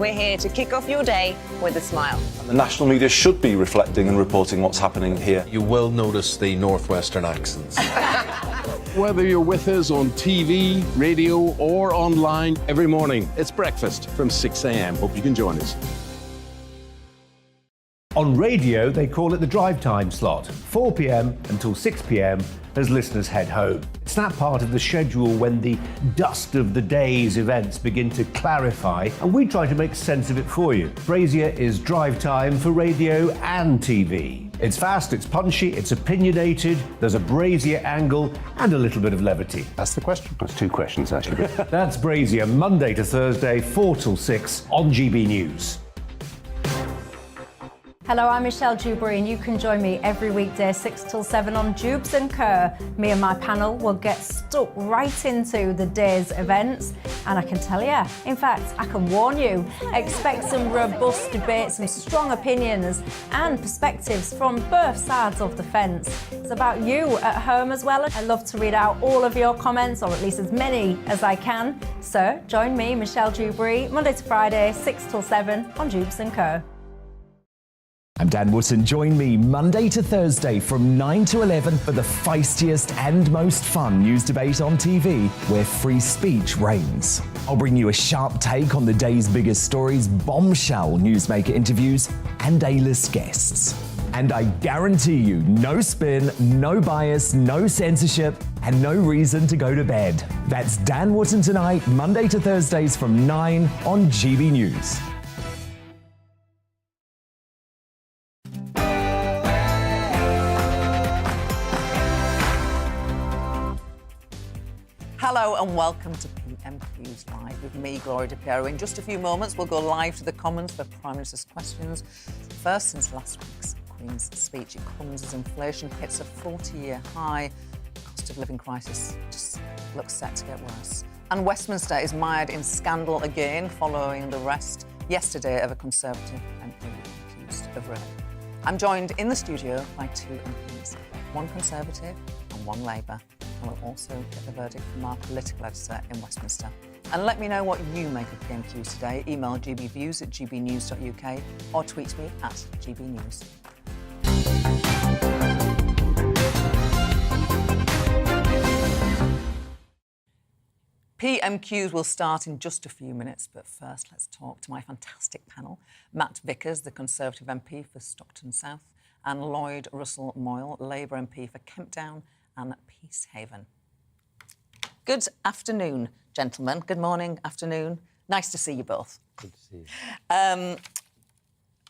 We're here to kick off your day with a smile. The national media should be reflecting and reporting what's happening here. You will notice the northwestern accents. Whether you're with us on TV, radio or online, every morning it's breakfast from 6 a.m. Hope you can join us. On radio, they call it the drive time slot, 4 p.m. until 6 p.m. as listeners head home. It's that part of the schedule when the dust of the day's events begin to clarify, and we try to make sense of it for you. Brazier is drive time for radio and TV. It's fast, it's punchy, it's opinionated, there's a Brazier angle and a little bit of levity. That's the question. That's two questions, actually. That's Brazier, Monday to Thursday, 4 till 6 on GB News. Hello, I'm Michelle Dewberry and you can join me every weekday 6 till 7 on Jubes and Kerr. Me and my panel will get stuck right into the day's events, and I can tell you, in fact, I can warn you, expect some robust debates, some strong opinions and perspectives from both sides of the fence. It's about you at home as well. I love to read out all of your comments, or at least as many as I can. So join me, Michelle Dewberry, Monday to Friday, 6 till 7 on Jubes and Kerr. I'm Dan Wootton. Join me Monday to Thursday from 9 to 11 for the feistiest and most fun news debate on TV, where free speech reigns. I'll bring you a sharp take on the day's biggest stories, bombshell newsmaker interviews, and A-list guests. And I guarantee you, no spin, no bias, no censorship, and no reason to go to bed. That's Dan Wootton tonight, Monday to Thursdays from 9 on GB News. Hello and welcome to PMQ's Live with me, Gloria De Piero. In just a few moments, we'll go live to the Commons for Prime Minister's questions. First, since last week's Queen's speech, it comes as inflation hits a 40-year high. The cost of living crisis just looks set to get worse. And Westminster is mired in scandal again following the arrest yesterday of a Conservative MP accused of rape. I'm joined in the studio by two MPs, one Conservative and one Labour. And we'll also get the verdict from our political editor in Westminster. And let me know what you make of PMQs today. Email gbviews@gbnews.uk or tweet me at gbnews. PMQs will start in just a few minutes, but first let's talk to my fantastic panel. Matt Vickers, the Conservative MP for Stockton South, and Lloyd Russell Moyle, Labour MP for Kemptown and Peacehaven. Good afternoon, gentlemen. Good morning, afternoon. Nice to see you both. Good to see you.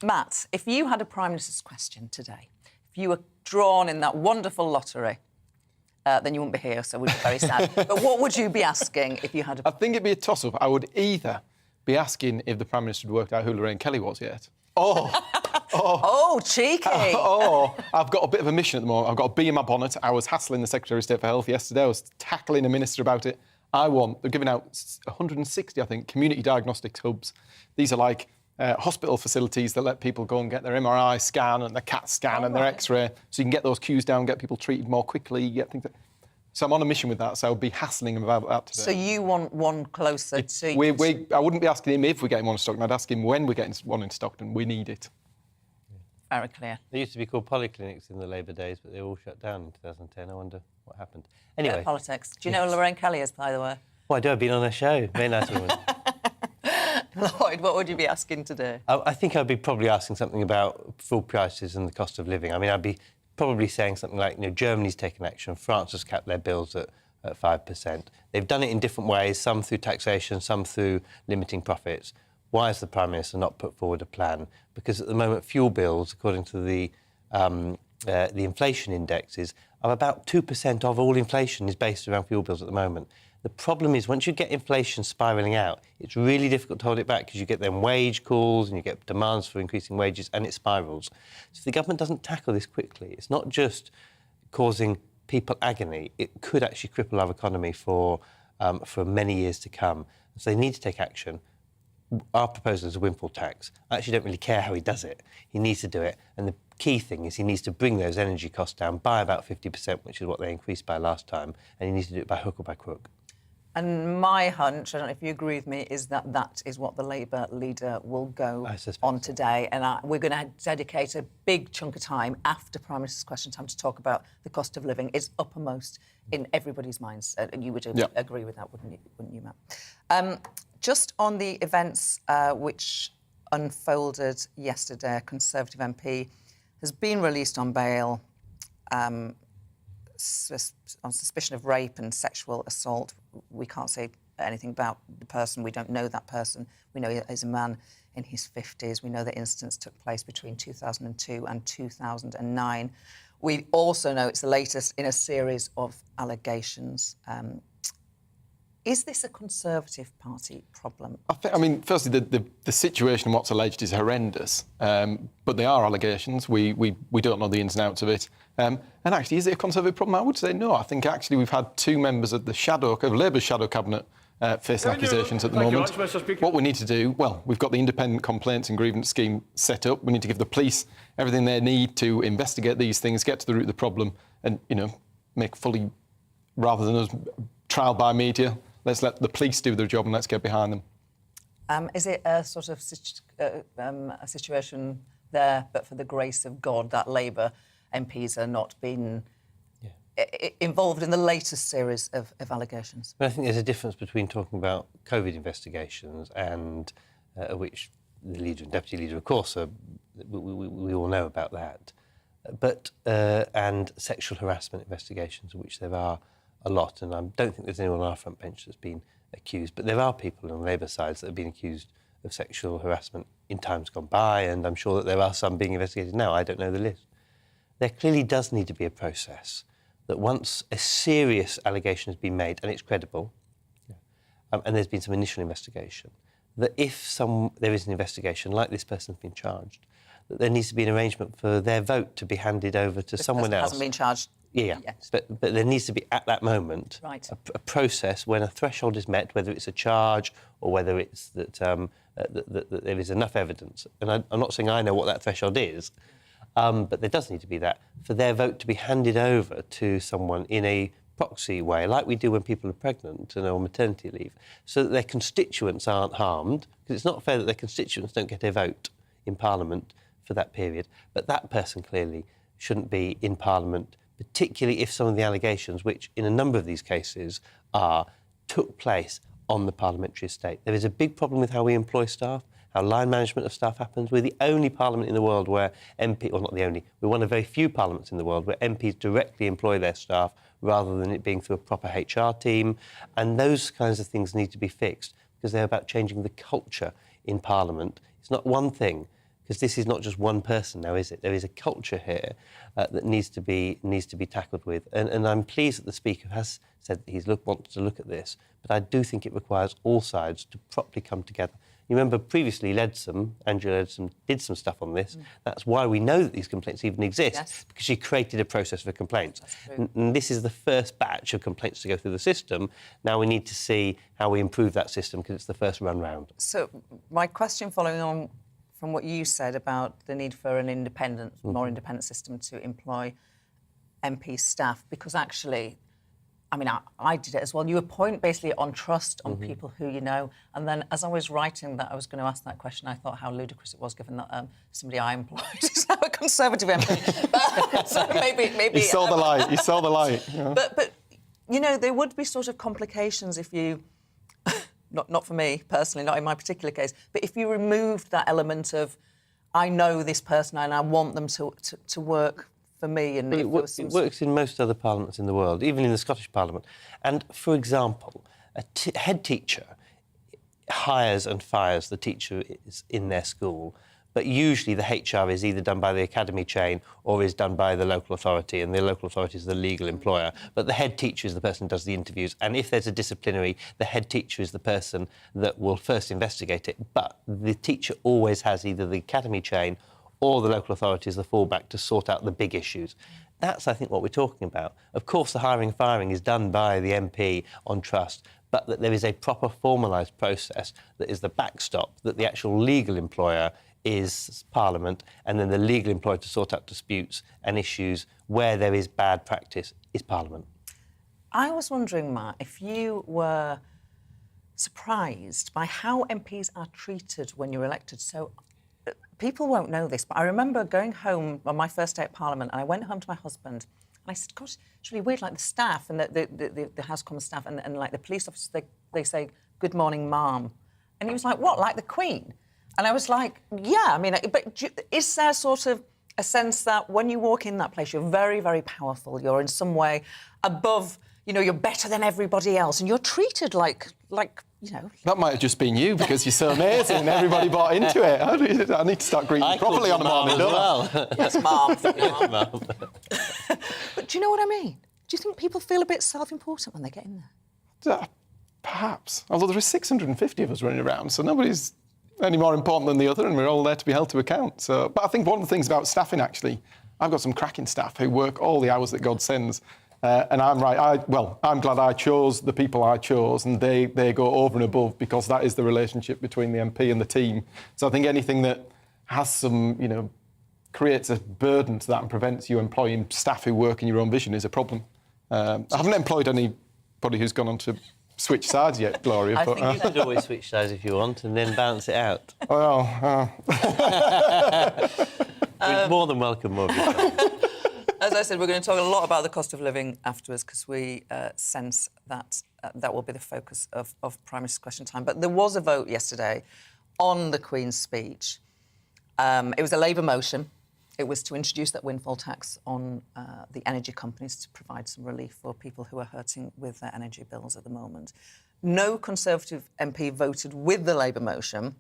Matt, if you had a Prime Minister's question today, if you were drawn in that wonderful lottery, then you wouldn't be here, so we'd be very sad. But what would you be asking if you had a... I think it'd be a toss-up. I would either be asking if the Prime Minister had worked out who Lorraine Kelly was yet, or... Oh, cheeky! I've got a bit of a mission at the moment. I've got a bee in my bonnet. I was hassling the Secretary of State for Health yesterday. I was tackling a minister about it. They're giving out 160, I think, community diagnostics hubs. These are like hospital facilities that let people go and get their MRI scan and their CAT scan and their X-ray, so you can get those queues down, get people treated more quickly, get things... So I'm on a mission with that, so I'll be hassling him about that today. So you want one closer to... I wouldn't be asking him if we're getting one in Stockton. I'd ask him when we're getting one in Stockton. We need it. Very clear. They used to be called polyclinics in the Labour days, but they all shut down in 2010. I wonder what happened. Anyway. Politics. Do you know who Lorraine Kelly is, by the way? Well, I do. I've been on her show. Very nice woman. Lloyd, what would you be asking today? I think I'd be probably asking something about fuel prices and the cost of living. I mean, I'd be probably saying something like, Germany's taken action, France has capped their bills at 5%. They've done it in different ways, some through taxation, some through limiting profits. Why has the Prime Minister not put forward a plan? Because at the moment, fuel bills, according to the inflation indexes, are about 2% of all inflation is based around fuel bills at the moment. The problem is, once you get inflation spiralling out, it's really difficult to hold it back because you get then wage calls and you get demands for increasing wages and it spirals. So if the government doesn't tackle this quickly, it's not just causing people agony, it could actually cripple our economy for many years to come. So they need to take action. Our proposal is a windfall tax. I actually don't really care how he does it. He needs to do it. And the key thing is he needs to bring those energy costs down by about 50%, which is what they increased by last time, and he needs to do it by hook or by crook. And my hunch, I don't know if you agree with me, is that that is what the Labour leader will go on today. And we're going to dedicate a big chunk of time after Prime Minister's Question Time to talk about the cost of living. It's uppermost in everybody's minds. And you would agree with that, wouldn't you, Matt? Just on the events which unfolded yesterday, a Conservative MP has been released on bail on suspicion of rape and sexual assault. We can't say anything about the person. We don't know that person. We know he's a man in his 50s. We know the incidents took place between 2002 and 2009. We also know it's the latest in a series of allegations. Is this a Conservative Party problem? I mean, firstly, the situation and what's alleged is horrendous, but they are allegations. We don't know the ins and outs of it. And actually, is it a Conservative problem? I would say no. I think actually we've had two members of of Labour's shadow cabinet facing accusations at the moment. What we need to do, well, we've got the independent complaints and grievance scheme set up. We need to give the police everything they need to investigate these things, get to the root of the problem, and make fully, rather than us trial by media. Let's let the police do their job and let's get behind them. Is it a sort of a situation there, but for the grace of God, that Labour MPs are not being involved in the latest series of allegations? But I think there's a difference between talking about COVID investigations and which the leader and deputy leader, of course, we all know about that, but and sexual harassment investigations, which there are a lot, and I don't think there's anyone on our front bench that's been accused, but there are people on Labour sides that have been accused of sexual harassment in times gone by, and I'm sure that there are some being investigated now. I don't know the list. There clearly does need to be a process that once a serious allegation has been made, and it's credible, and there's been some initial investigation, that if there is an investigation, like this person's been charged, that there needs to be an arrangement for their vote to be handed over to someone else. Hasn't been charged. Yeah. But there needs to be, at that moment, a process when a threshold is met, whether it's a charge or whether it's that there is enough evidence. And I'm not saying I know what that threshold is, but there does need to be that, for their vote to be handed over to someone in a proxy way, like we do when people are pregnant and on maternity leave, so that their constituents aren't harmed, because it's not fair that their constituents don't get a vote in Parliament for that period. But that person clearly shouldn't be in Parliament, particularly if some of the allegations, which in a number of these cases took place on the parliamentary estate. There is a big problem with how we employ staff, how line management of staff happens. We're the only parliament in the world where well, not the only, we're one of very few parliaments in the world where MPs directly employ their staff rather than it being through a proper HR team. And those kinds of things need to be fixed because they're about changing the culture in Parliament. It's not one thing, because this is not just one person now, is it? There is a culture here that needs to be tackled with. And I'm pleased that the Speaker has said that he wants to look at this, but I do think it requires all sides to properly come together. You remember previously Angela Leadsom did some stuff on this. That's why we know that these complaints even exist, because she created a process for complaints. And this is the first batch of complaints to go through the system. Now we need to see how we improve that system, because it's the first run round. So my question following on from what you said about the need for an independent, more independent system to employ MP staff, because actually, I mean, I did it as well. You appoint basically on trust on people who you know. And then as I was writing that I was going to ask that question, I thought how ludicrous it was, given that somebody I employed is now a Conservative MP. So maybe... You saw the light, you saw the light. Yeah. But, you know, there would be sort of complications if you... Not for me, personally, not in my particular case, but if you removed that element of, I know this person and I want them to work for me. And it works in most other parliaments in the world, even in the Scottish Parliament. And, for example, a head teacher hires and fires the teacher in their school, but usually the HR is either done by the academy chain or is done by the local authority, and the local authority is the legal employer. But the head teacher is the person who does the interviews, and if there's a disciplinary, the head teacher is the person that will first investigate it. But the teacher always has either the academy chain or the local authority as the fallback to sort out the big issues. That's, I think, what we're talking about. Of course, the hiring and firing is done by the MP on trust, but that there is a proper formalised process that is the backstop, that the actual legal employer is Parliament, and then the legal employer to sort out disputes and issues where there is bad practice is Parliament. I was wondering, Matt, if you were surprised by how MPs are treated when you're elected. So people won't know this, but I remember going home on my first day at Parliament, and I went home to my husband, and I said, gosh, it's really weird, like the staff and the House Commons staff and like the police officers, they say, good morning, ma'am. And he was like, what, like the Queen? And I was like, yeah, I mean, but is there sort of a sense that when you walk in that place, you're very, very powerful, you're in some way above, you know, you're better than everybody else, and you're treated like you know... That might have just been you, because you're so amazing and everybody bought into it. I need to start greeting properly on a morning, don't I? Yes, ma'am. But do you know what I mean? Do you think people feel a bit self-important when they get in there? Perhaps. Although there are 650 of us running around, so nobody's any more important than the other, and we're all there to be held to account. So, but I think one of the things about staffing, actually, I've got some cracking staff who work all the hours that God sends. And I'm right. I'm glad I chose the people I chose, and they go over and above, because that is the relationship between the MP and the team. So I think anything that has some, you know, creates a burden to that and prevents you employing staff who work in your own vision is a problem. I haven't employed anybody who's gone on to switch sides yet, Gloria. I think you could always switch sides if you want, and then balance it out. Well, We're more than welcome, more of your time. As I said, we're going to talk a lot about the cost of living afterwards, because we sense that that will be the focus of Prime Minister's Question Time. But there was a vote yesterday on the Queen's speech. It was a Labour motion. It was to introduce that windfall tax on the energy companies to provide some relief for people who are hurting with their energy bills at the moment. No Conservative MP voted with the Labour motion.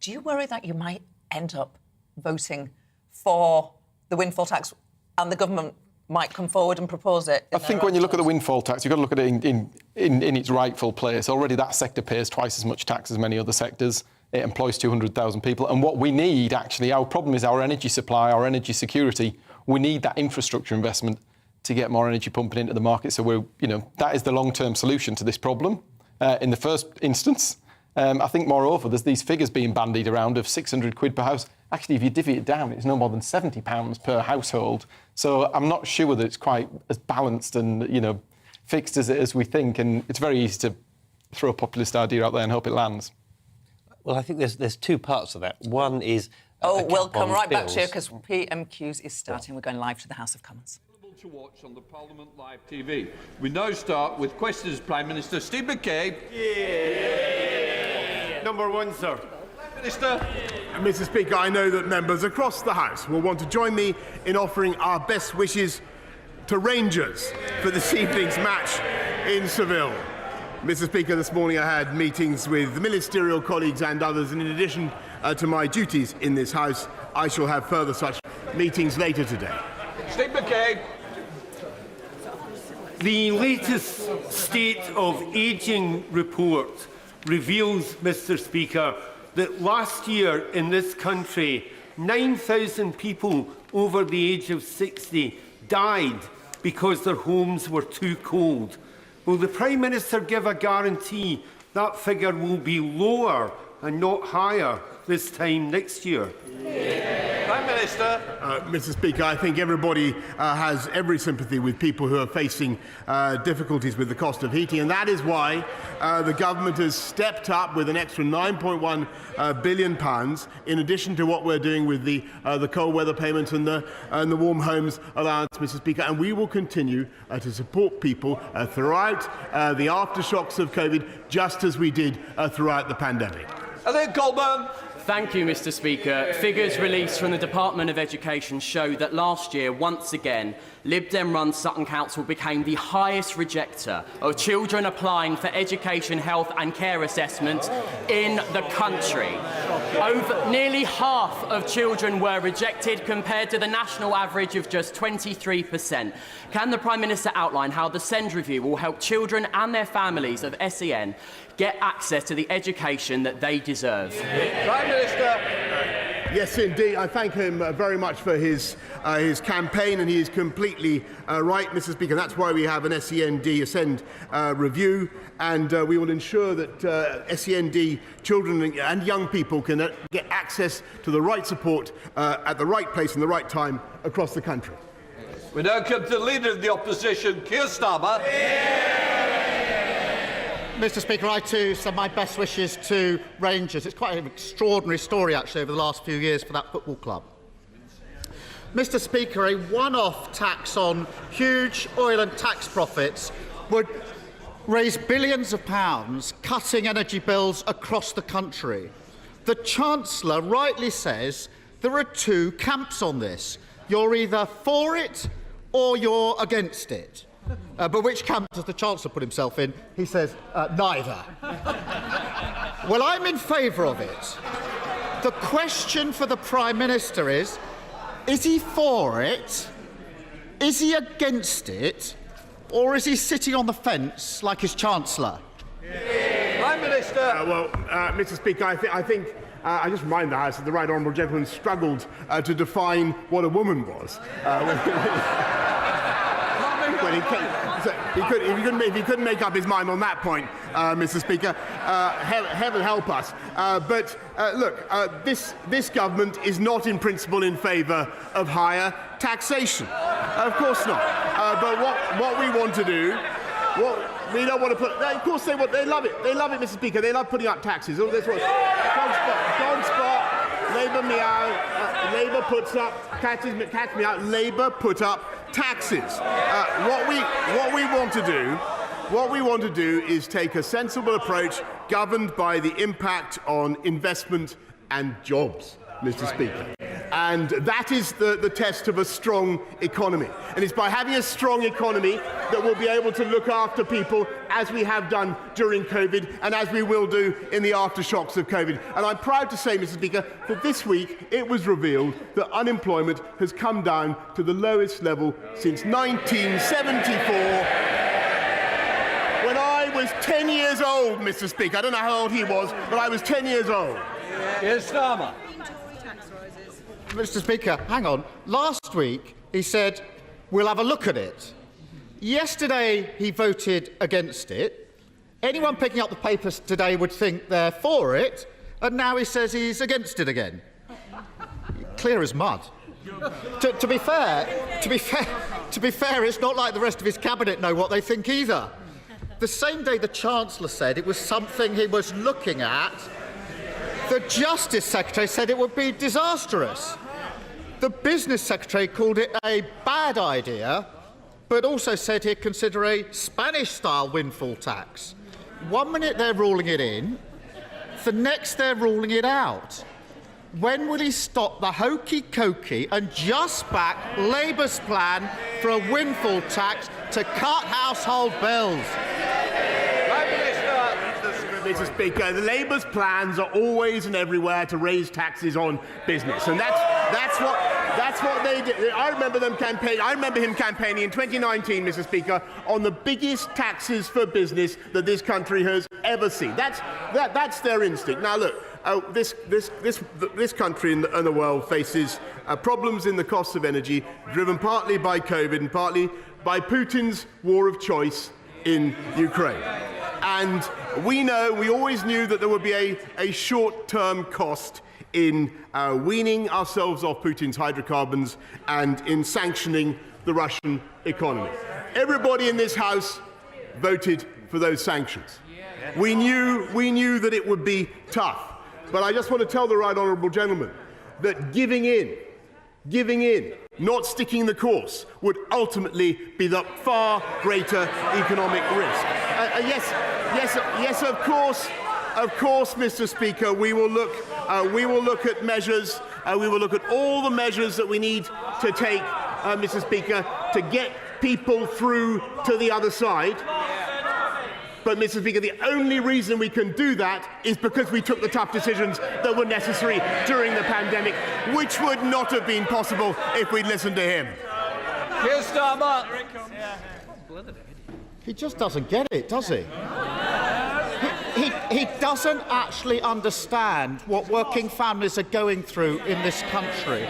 Do you worry that you might end up voting for the windfall tax and the government might come forward and propose it? I think when you look at the windfall tax, you've got to look at it in its rightful place. Already that sector pays twice as much tax as many other sectors. It employs 200,000 people. And what we need, actually, our problem is our energy supply, our energy security. We need that infrastructure investment to get more energy pumping into the market. So that is the long-term solution to this problem. In the first instance, I think, moreover, there's these figures being bandied around of 600 quid per house. Actually, if you divvy it down, it's no more than £70 per household. So I'm not sure that it's quite as balanced and, fixed as we think. And it's very easy to throw a populist idea out there and hope it lands. Well, I think there's two parts of that. One is... we'll come right back to you, because PMQs is starting. We're going live to the House of Commons. To watch on the Parliament Live TV. We now start with questions. Prime Minister Steve McCabe. Yeah. Number one, sir. Minister. Mr. Speaker, I know that members across the House will want to join me in offering our best wishes to Rangers for this evening's match in Seville. Mr. Speaker, this morning I had meetings with ministerial colleagues and others, and in addition to my duties in this House, I shall have further such meetings later today. Steve McCabe. The latest State of Ageing report reveals, Mr. Speaker, that last year in this country, 9,000 people over the age of 60 died because their homes were too cold. Will the Prime Minister give a guarantee that figure will be lower and not higher this time next year? Prime Minister. Mr. Speaker, I think everybody has every sympathy with people who are facing difficulties with the cost of heating, and that is why the government has stepped up with an extra £9.1 billion, in addition to what we're doing with the cold weather payments and the warm homes allowance, Mr. Speaker. And we will continue to support people throughout the aftershocks of COVID, just as we did throughout the pandemic. Elliot Goldman. Thank you, Mr. Speaker. Figures released from the Department of Education show that last year, once again, Lib Dem-run Sutton Council became the highest rejecter of children applying for education, health and care assessments in the country. Nearly half of children were rejected, compared to the national average of just 23%. Can the Prime Minister outline how the SEND review will help children and their families of SEN get access to the education that they deserve? Prime Minister. Yes, indeed. I thank him very much for his campaign, and he is completely right, Mr. Speaker. That's why we have an SEND review, and we will ensure that SEND children and young people can get access to the right support at the right place and the right time across the country. We now come to the Leader of the Opposition, Keir Starmer. Mr Speaker, I too send my best wishes to Rangers. It's quite an extraordinary story, actually, over the last few years for that football club. Mr Speaker, a one-off tax on huge oil and tax profits would raise billions of pounds, cutting energy bills across the country. The Chancellor rightly says there are two camps on this. You're either for it or you're against it. But which camp does the Chancellor put himself in? He says, neither. Well, I'm in favour of it. The question for the Prime Minister is he for it? Is he against it? Or is he sitting on the fence like his Chancellor? Prime Minister. Mr Speaker, I think I just remind the House that the right honourable gentleman struggled to define what a woman was. If he couldn't make up his mind on that point, Mr Speaker, heaven help us. Look, this government is not in principle in favour of higher taxation. Of course not. But what we want to do, we don't want to put. Of course they want. They love it. They love it, Mr Speaker. They love putting up taxes. All this was dog spot, Labour meow. Labour puts up taxes. Catch me out. Labour put up taxes. What we want to do is take a sensible approach governed by the impact on investment and jobs, Mr Speaker. And that is the test of a strong economy. And it's by having a strong economy that we'll be able to look after people as we have done during COVID and as we will do in the aftershocks of COVID. And I'm proud to say, Mr Speaker, that this week it was revealed that unemployment has come down to the lowest level since 1974. When I was 10 years old, Mr Speaker. I don't know how old he was, but I was 10 years old. Yes, Starmer. Mr Speaker, hang on. Last week he said, we'll have a look at it. Yesterday he voted against it. Anyone picking up the papers today would think they're for it, and now he says he's against it again. Clear as mud. To be fair, it's not like the rest of his cabinet know what they think either. The same day the Chancellor said it was something he was looking at, the Justice Secretary said it would be disastrous. The Business Secretary called it a bad idea, but also said he'd consider a Spanish-style windfall tax. One minute they're ruling it in, the next they're ruling it out. When will he stop the hokey-cokey and just back Labour's plan for a windfall tax to cut household bills? Mr Speaker, the Labour's plans are always and everywhere to raise taxes on business, and that's what they did. I remember him campaigning in 2019, Mr Speaker, on the biggest taxes for business that this country has ever seen. That's their instinct. Now look, this country and the world faces problems in the cost of energy, driven partly by COVID and partly by Putin's war of choice in Ukraine. And we always knew that there would be a short-term cost in weaning ourselves off Putin's hydrocarbons and in sanctioning the Russian economy. Everybody in this House voted for those sanctions. We knew that it would be tough. But I just want to tell the right honourable gentleman that giving in, not sticking the course, would ultimately be the far greater economic risk. Yes, of course, Mr. Speaker, we will look at measures. We will look at all the measures that we need to take, Mr. Speaker, to get people through to the other side. But, Mr. Speaker, the only reason we can do that is because we took the tough decisions that were necessary during the pandemic, which would not have been possible if we'd listened to him. Keir Starmer. He just doesn't get it, does he? He doesn't actually understand what working families are going through in this country,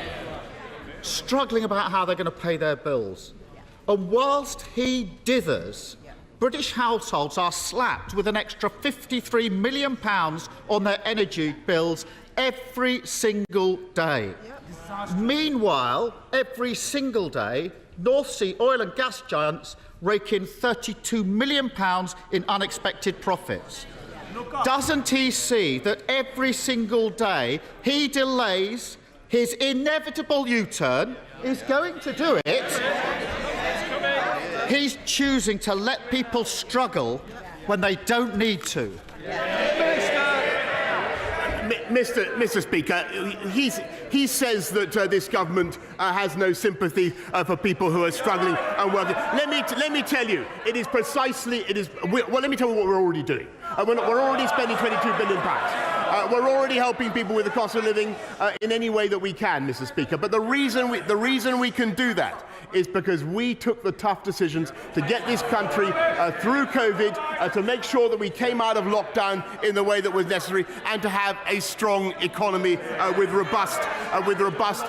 struggling about how they're going to pay their bills. And whilst he dithers, British households are slapped with an extra £53 million on their energy bills every single day. Meanwhile, every single day, North Sea oil and gas giants rake in £32 million in unexpected profits. Doesn't he see that every single day he delays his inevitable U-turn? He's going to do it. He's choosing to let people struggle when they don't need to. Mr. Speaker, he says that this government has no sympathy for people who are struggling and working. Let me tell you, it is precisely. Well, let me tell you what we're already doing. We're already spending £22 billion. We're already helping people with the cost of living in any way that we can, Mr. Speaker. But the reason we can do that is because we took the tough decisions to get this country through COVID, to make sure that we came out of lockdown in the way that was necessary, and to have a strong economy with robust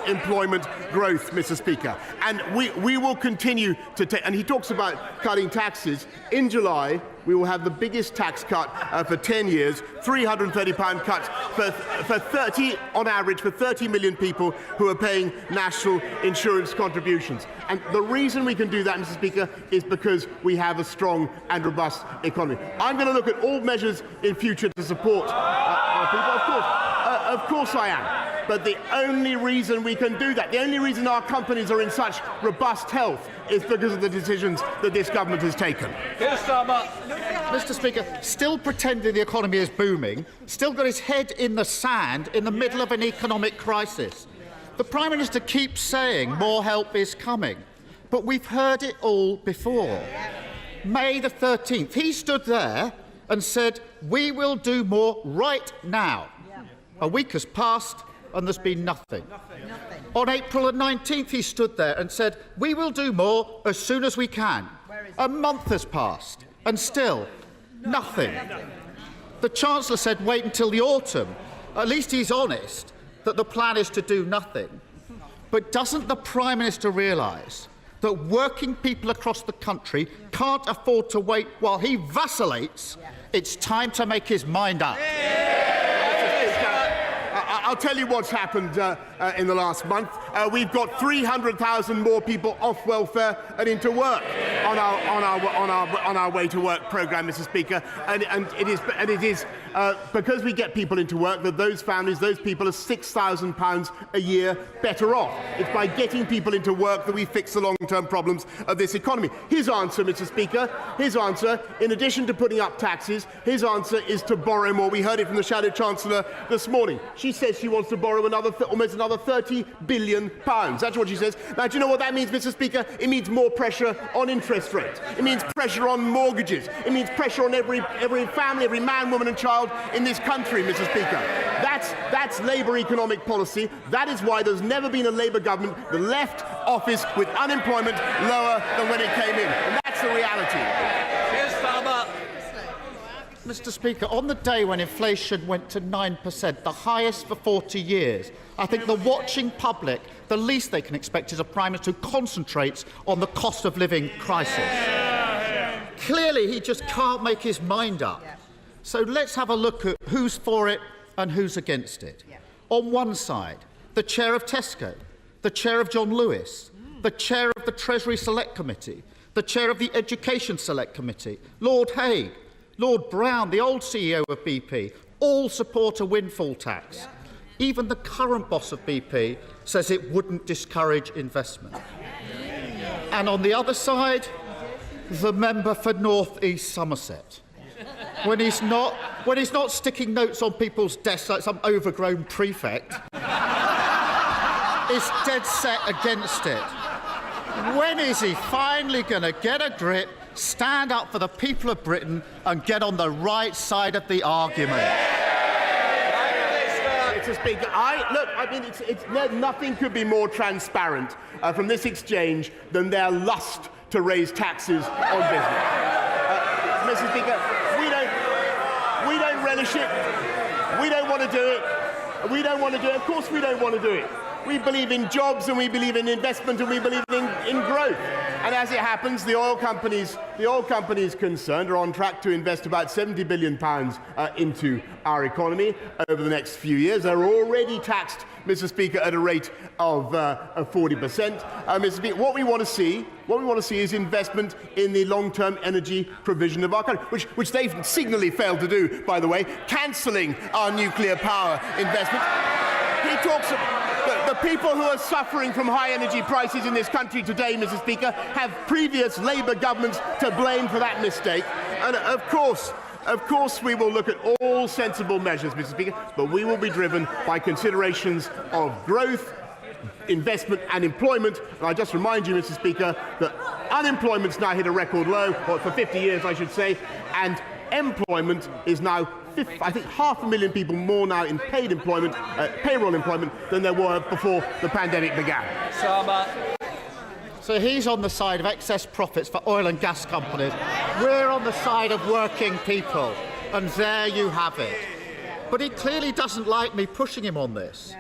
employment growth, Mr. Speaker. And we will continue to take. And he talks about cutting taxes. In July, we will have the biggest tax cut for 10 years, £330 cuts for 30, on average, for 30 million people who are paying national insurance contributions. And the reason we can do that, Mr. Speaker, is because we have a strong and robust economy. I'm going to look at all measures in future to support our people. Of course I am. But the only reason we can do that, the only reason our companies are in such robust health, is because of the decisions that this government has taken. Mr. Speaker, still pretending the economy is booming, still got his head in the sand in the middle of an economic crisis. The Prime Minister keeps saying more help is coming, but we've heard it all before. May the 13th, he stood there and said, we will do more right now. A week has passed and there's been nothing. On April the 19th, he stood there and said, we will do more as soon as we can. A month has passed and still nothing. The Chancellor said wait until the autumn. At least he's honest that the plan is to do nothing. But doesn't the Prime Minister realise that working people across the country can't afford to wait while he vacillates? It's time to make his mind up. I'll tell you what's happened in the last month. We've got 300,000 more people off welfare and into work on our way to work programme, Mr. Speaker. And it is because we get people into work that those families, those people, are £6,000 a year better off. It's by getting people into work that we fix the long-term problems of this economy. His answer, Mr. Speaker, his answer, in addition to putting up taxes, his answer is to borrow more. We heard it from the Shadow Chancellor this morning. She says she wants to borrow almost another £30 billion. That's what she says. Now, do you know what that means, Mr. Speaker? It means more pressure on interest rates. It means pressure on mortgages. It means pressure on every family, every man, woman and child in this country, Mr. Speaker. That's Labour economic policy. That is why there's never been a Labour government that left office with unemployment lower than when it came in. And that's the reality. Mr. Speaker, on the day when inflation went to 9%, the highest for 40 years, I think the watching public, the least they can expect is a Prime Minister who concentrates on the cost of living crisis. Clearly, he just can't make his mind up. So let's have a look at who's for it and who's against it. On one side, the chair of Tesco, the chair of John Lewis, the chair of the Treasury Select Committee, the chair of the Education Select Committee, Lord Hague, Lord Brown, the old CEO of BP, all support a windfall tax. Even the current boss of BP says it wouldn't discourage investment. And on the other side, the member for North East Somerset. When he's not sticking notes on people's desks like some overgrown prefect, is dead set against it. When is he finally going to get a grip, stand up for the people of Britain and get on the right side of the argument? Mr. Speaker, nothing could be more transparent from this exchange than their lust to raise taxes on business. Mr. Speaker, we don't relish it. We don't want to do it. We don't want to do it. Of course we don't want to do it. We believe in jobs, and we believe in investment, and we believe in growth. And as it happens, the oil companies concerned are on track to invest about £70 billion into our economy over the next few years. They're already taxed, Mr. Speaker, at a rate of 40%. Mr. Speaker, what we want to see is investment in the long-term energy provision of our country, which they've signally failed to do, by the way, cancelling our nuclear power investment. He talks about the people who are suffering from high energy prices in this country today, Mr. Speaker, have previous Labour governments to blame for that mistake. And of course, we will look at all sensible measures, Mr. Speaker, but we will be driven by considerations of growth, investment and employment. And I just remind you, Mr. Speaker, that unemployment's now hit a record low, or for 50 years, I should say, and employment is now, I think, 500,000 people more now in paid employment, payroll employment, than there were before the pandemic began. So he's on the side of excess profits for oil and gas companies. We're on the side of working people. And there you have it. But he clearly doesn't like me pushing him on this.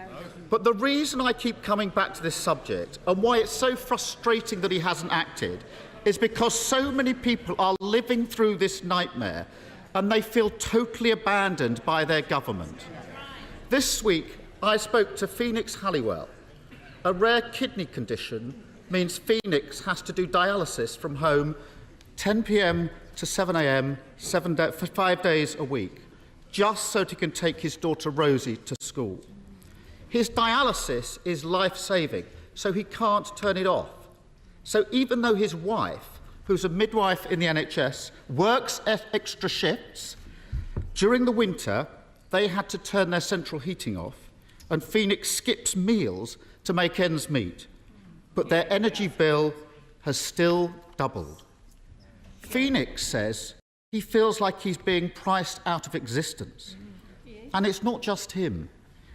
But the reason I keep coming back to this subject, and why it's so frustrating that he hasn't acted, is because so many people are living through this nightmare and they feel totally abandoned by their government. This week, I spoke to Phoenix Halliwell. A rare kidney condition means Phoenix has to do dialysis from home 10 p.m. to 7 a.m. for 5 days a week, just so he can take his daughter Rosie to school. His dialysis is life-saving, so he can't turn it off. So even though his wife, who's a midwife in the NHS, works extra shifts, during the winter, they had to turn their central heating off, and Phoenix skips meals to make ends meet. But their energy bill has still doubled. Phoenix says he feels like he's being priced out of existence. And it's not just him.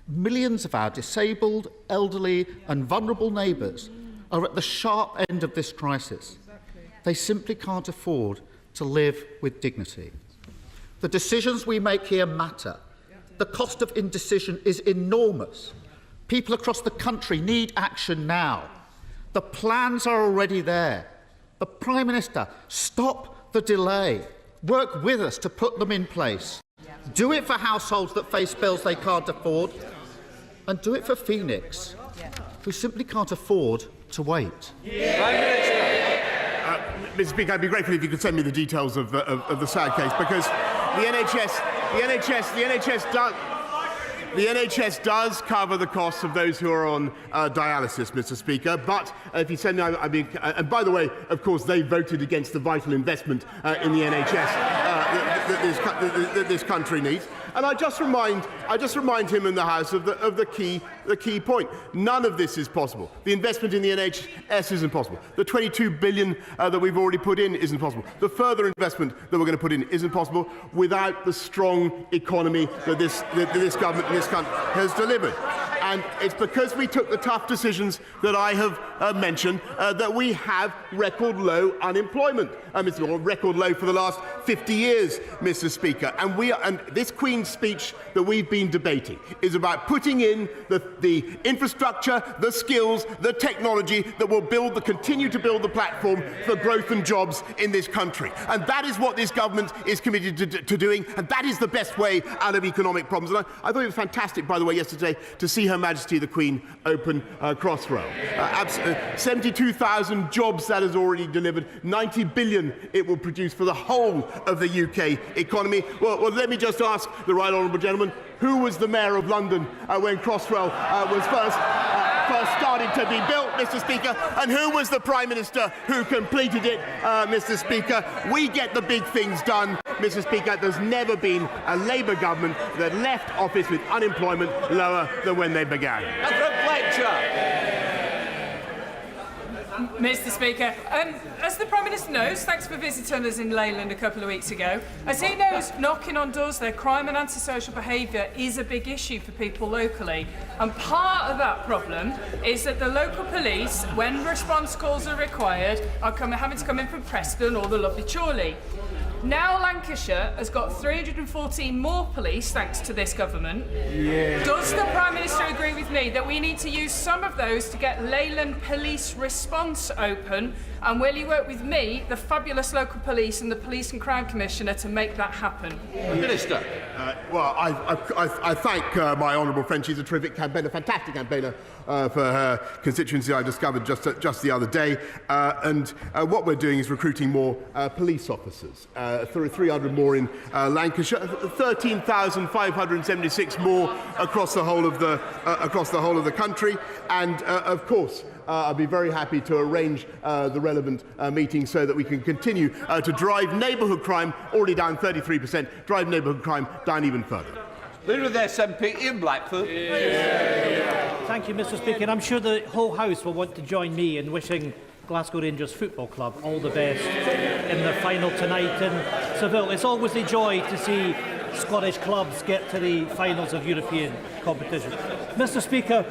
Millions of our disabled, elderly and vulnerable neighbours are at the sharp end of this crisis. They simply can't afford to live with dignity. The decisions we make here matter. The cost of indecision is enormous. People across the country need action now. The plans are already there. The Prime Minister, stop the delay. Work with us to put them in place. Do it for households that face bills they can't afford, and do it for Phoenix, who simply can't afford to wait. Mr. Speaker, I'd be grateful if you could send me the details of the sad case, because the NHS does cover the costs of those who are on dialysis, Mr. Speaker. But if you send me, and by the way, of course, they voted against the vital investment in the NHS that this country needs. And I just remind him in the House of the key point. None of this is possible. The investment in the NHS isn't possible. The £22 billion that we've already put in isn't possible. The further investment that we're going to put in isn't possible without the strong economy that this government in this country has delivered. And it's because we took the tough decisions that I have mentioned that we have record low unemployment. Record low for the last 50 years, Mr. Speaker. And this Queen's speech that we've been debating is about putting in the infrastructure, the skills, the technology that will continue to build the platform for growth and jobs in this country. And that is what this government is committed to doing, and that is the best way out of economic problems. And I thought it was fantastic, by the way, yesterday to see Her Majesty the Queen open Crossrail. 72,000 jobs that has already delivered, 90 billion it will produce for the whole of the UK economy. Well, let me just ask the right honourable gentleman, who was the Mayor of London when Crossrail was first started to be built, Mr. Speaker, and who was the Prime Minister who completed it, Mr. Speaker? We get the big things done, Mr. Speaker. There's never been a Labour government that left office with unemployment lower than when they began. Mr. Speaker, as the Prime Minister knows, thanks for visiting us in Leyland a couple of weeks ago, as he knows, knocking on doors there, crime and antisocial behaviour is a big issue for people locally. And part of that problem is that the local police, when response calls are required, are having to come in from Preston or the lovely Chorley. Now Lancashire has got 314 more police thanks to this government. Yeah. Does the Prime Minister agree with with me that we need to use some of those to get Leyland Police Response open? And will you work with me, the fabulous local police and the Police and Crime Commissioner to make that happen? Minister. Well, I thank my honourable friend. She's a terrific campaigner, a fantastic campaigner for her constituency. I discovered just the other day. And what we're doing is recruiting more police officers. 300 more in Lancashire, 13,576 more across the whole of the country. And of course, I'll be very happy to arrange the relevant meetings so that we can continue to drive neighbourhood crime, already down 33%, drive neighbourhood crime down even further. Leader of the SNP, Ian Blackford. Thank you, Mr. Speaker. And I'm sure the whole House will want to join me in wishing Glasgow Rangers Football Club all the best in the final tonight in Seville. It's always a joy to see Scottish clubs get to the finals of European competition. Mr. Speaker,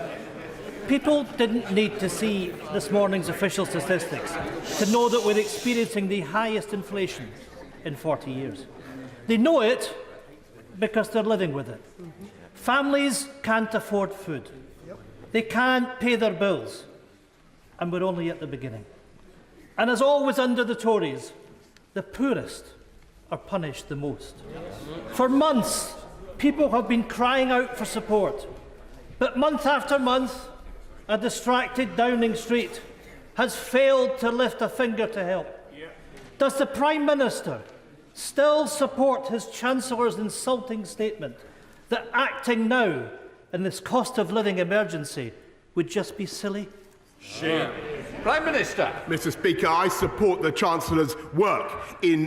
people didn't need to see this morning's official statistics to know that we're experiencing the highest inflation in 40 years. They know it because they're living with it. Families can't afford food. They can't pay their bills. And we're only at the beginning. And as always under the Tories, the poorest are punished the most. For months, people have been crying out for support. But month after month, a distracted Downing Street has failed to lift a finger to help. Does the Prime Minister still support his Chancellor's insulting statement that acting now in this cost of living emergency would just be silly? Sure. Prime Minister. Mr. Speaker, I support the Chancellor's work in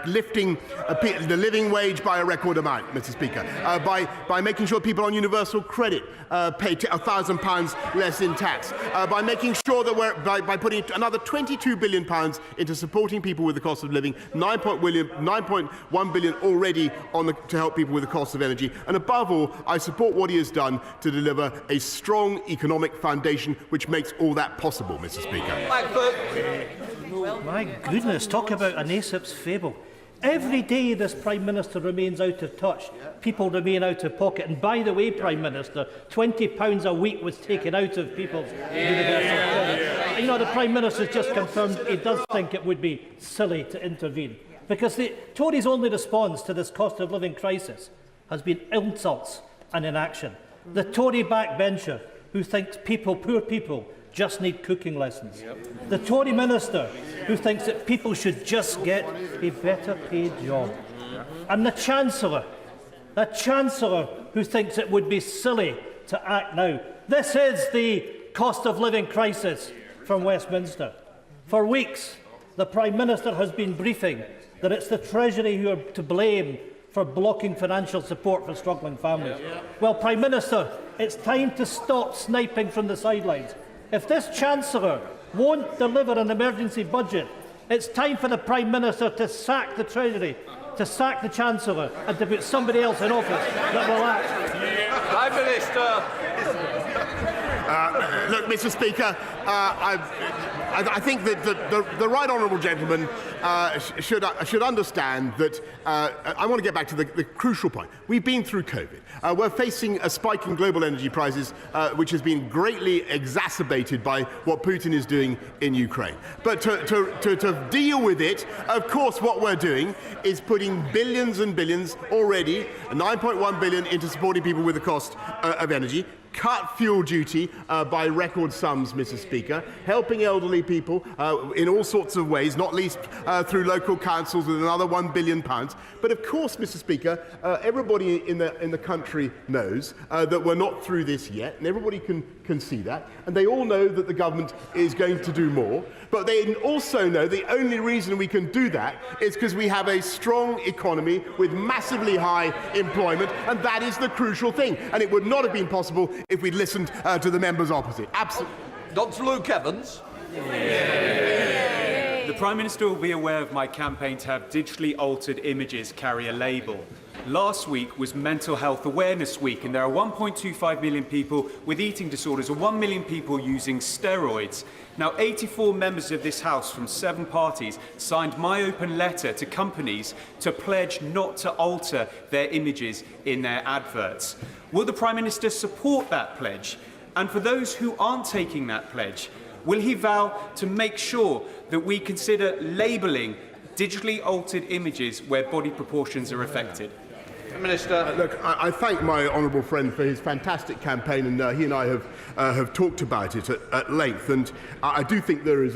lifting the living wage by a record amount, Mr. Speaker, by making sure people on universal credit pay £1,000 less in tax, by making sure that by putting another £22 billion into supporting people with the cost of living, 9.1 billion already to help people with the cost of energy, and above all, I support what he has done to deliver a strong economic foundation which makes all that possible, Mr. Speaker. My goodness, talk about an Aesop's fable. Every day this Prime Minister remains out of touch, people remain out of pocket. And by the way, Prime Minister, £20 a week was taken out of people's universal credit. You know, the Prime Minister's just confirmed he does think it would be silly to intervene. Because the Tories' only response to this cost of living crisis has been insults and inaction. The Tory backbencher who thinks poor people just need cooking lessons. The Tory minister who thinks that people should just get a better paid job. And the Chancellor who thinks it would be silly to act now. This is the cost of living crisis from Westminster. For weeks, the Prime Minister has been briefing that it's the Treasury who are to blame for blocking financial support for struggling families. Well, Prime Minister, it's time to stop sniping from the sidelines. If this Chancellor won't deliver an emergency budget, it's time for the Prime Minister to sack the Treasury, to sack the Chancellor, and to put somebody else in office that will act. Prime Minister. Look, Mr. Speaker, I think that the right honourable gentleman should understand that I want to get back to the crucial point. We've been through COVID. We're facing a spike in global energy prices, which has been greatly exacerbated by what Putin is doing in Ukraine. But to deal with it, of course, what we're doing is putting billions and billions already, 9.1 billion, into supporting people with the cost of energy. Cut fuel duty by record sums, Mr. Speaker, helping elderly people in all sorts of ways, not least through local councils with another £1 billion. But of course, Mr. Speaker, everybody in the country knows that we're not through this yet, and everybody can see that, and they all know that the government is going to do more. But they also know the only reason we can do that is because we have a strong economy with massively high employment, and that is the crucial thing. And it would not have been possible if we'd listened to the members opposite. Absolutely. Dr. Luke Evans. The Prime Minister will be aware of my campaign to have digitally altered images carry a label. Last week was Mental Health Awareness Week, and there are 1.25 million people with eating disorders and 1 million people using steroids. Now, 84 members of this House from 7 parties signed my open letter to companies to pledge not to alter their images in their adverts. Will the Prime Minister support that pledge? And for those who aren't taking that pledge, will he vow to make sure that we consider labelling digitally altered images where body proportions are affected? Minister. Look, I thank my honourable friend for his fantastic campaign, and he and I have talked about it at length. And I do think there is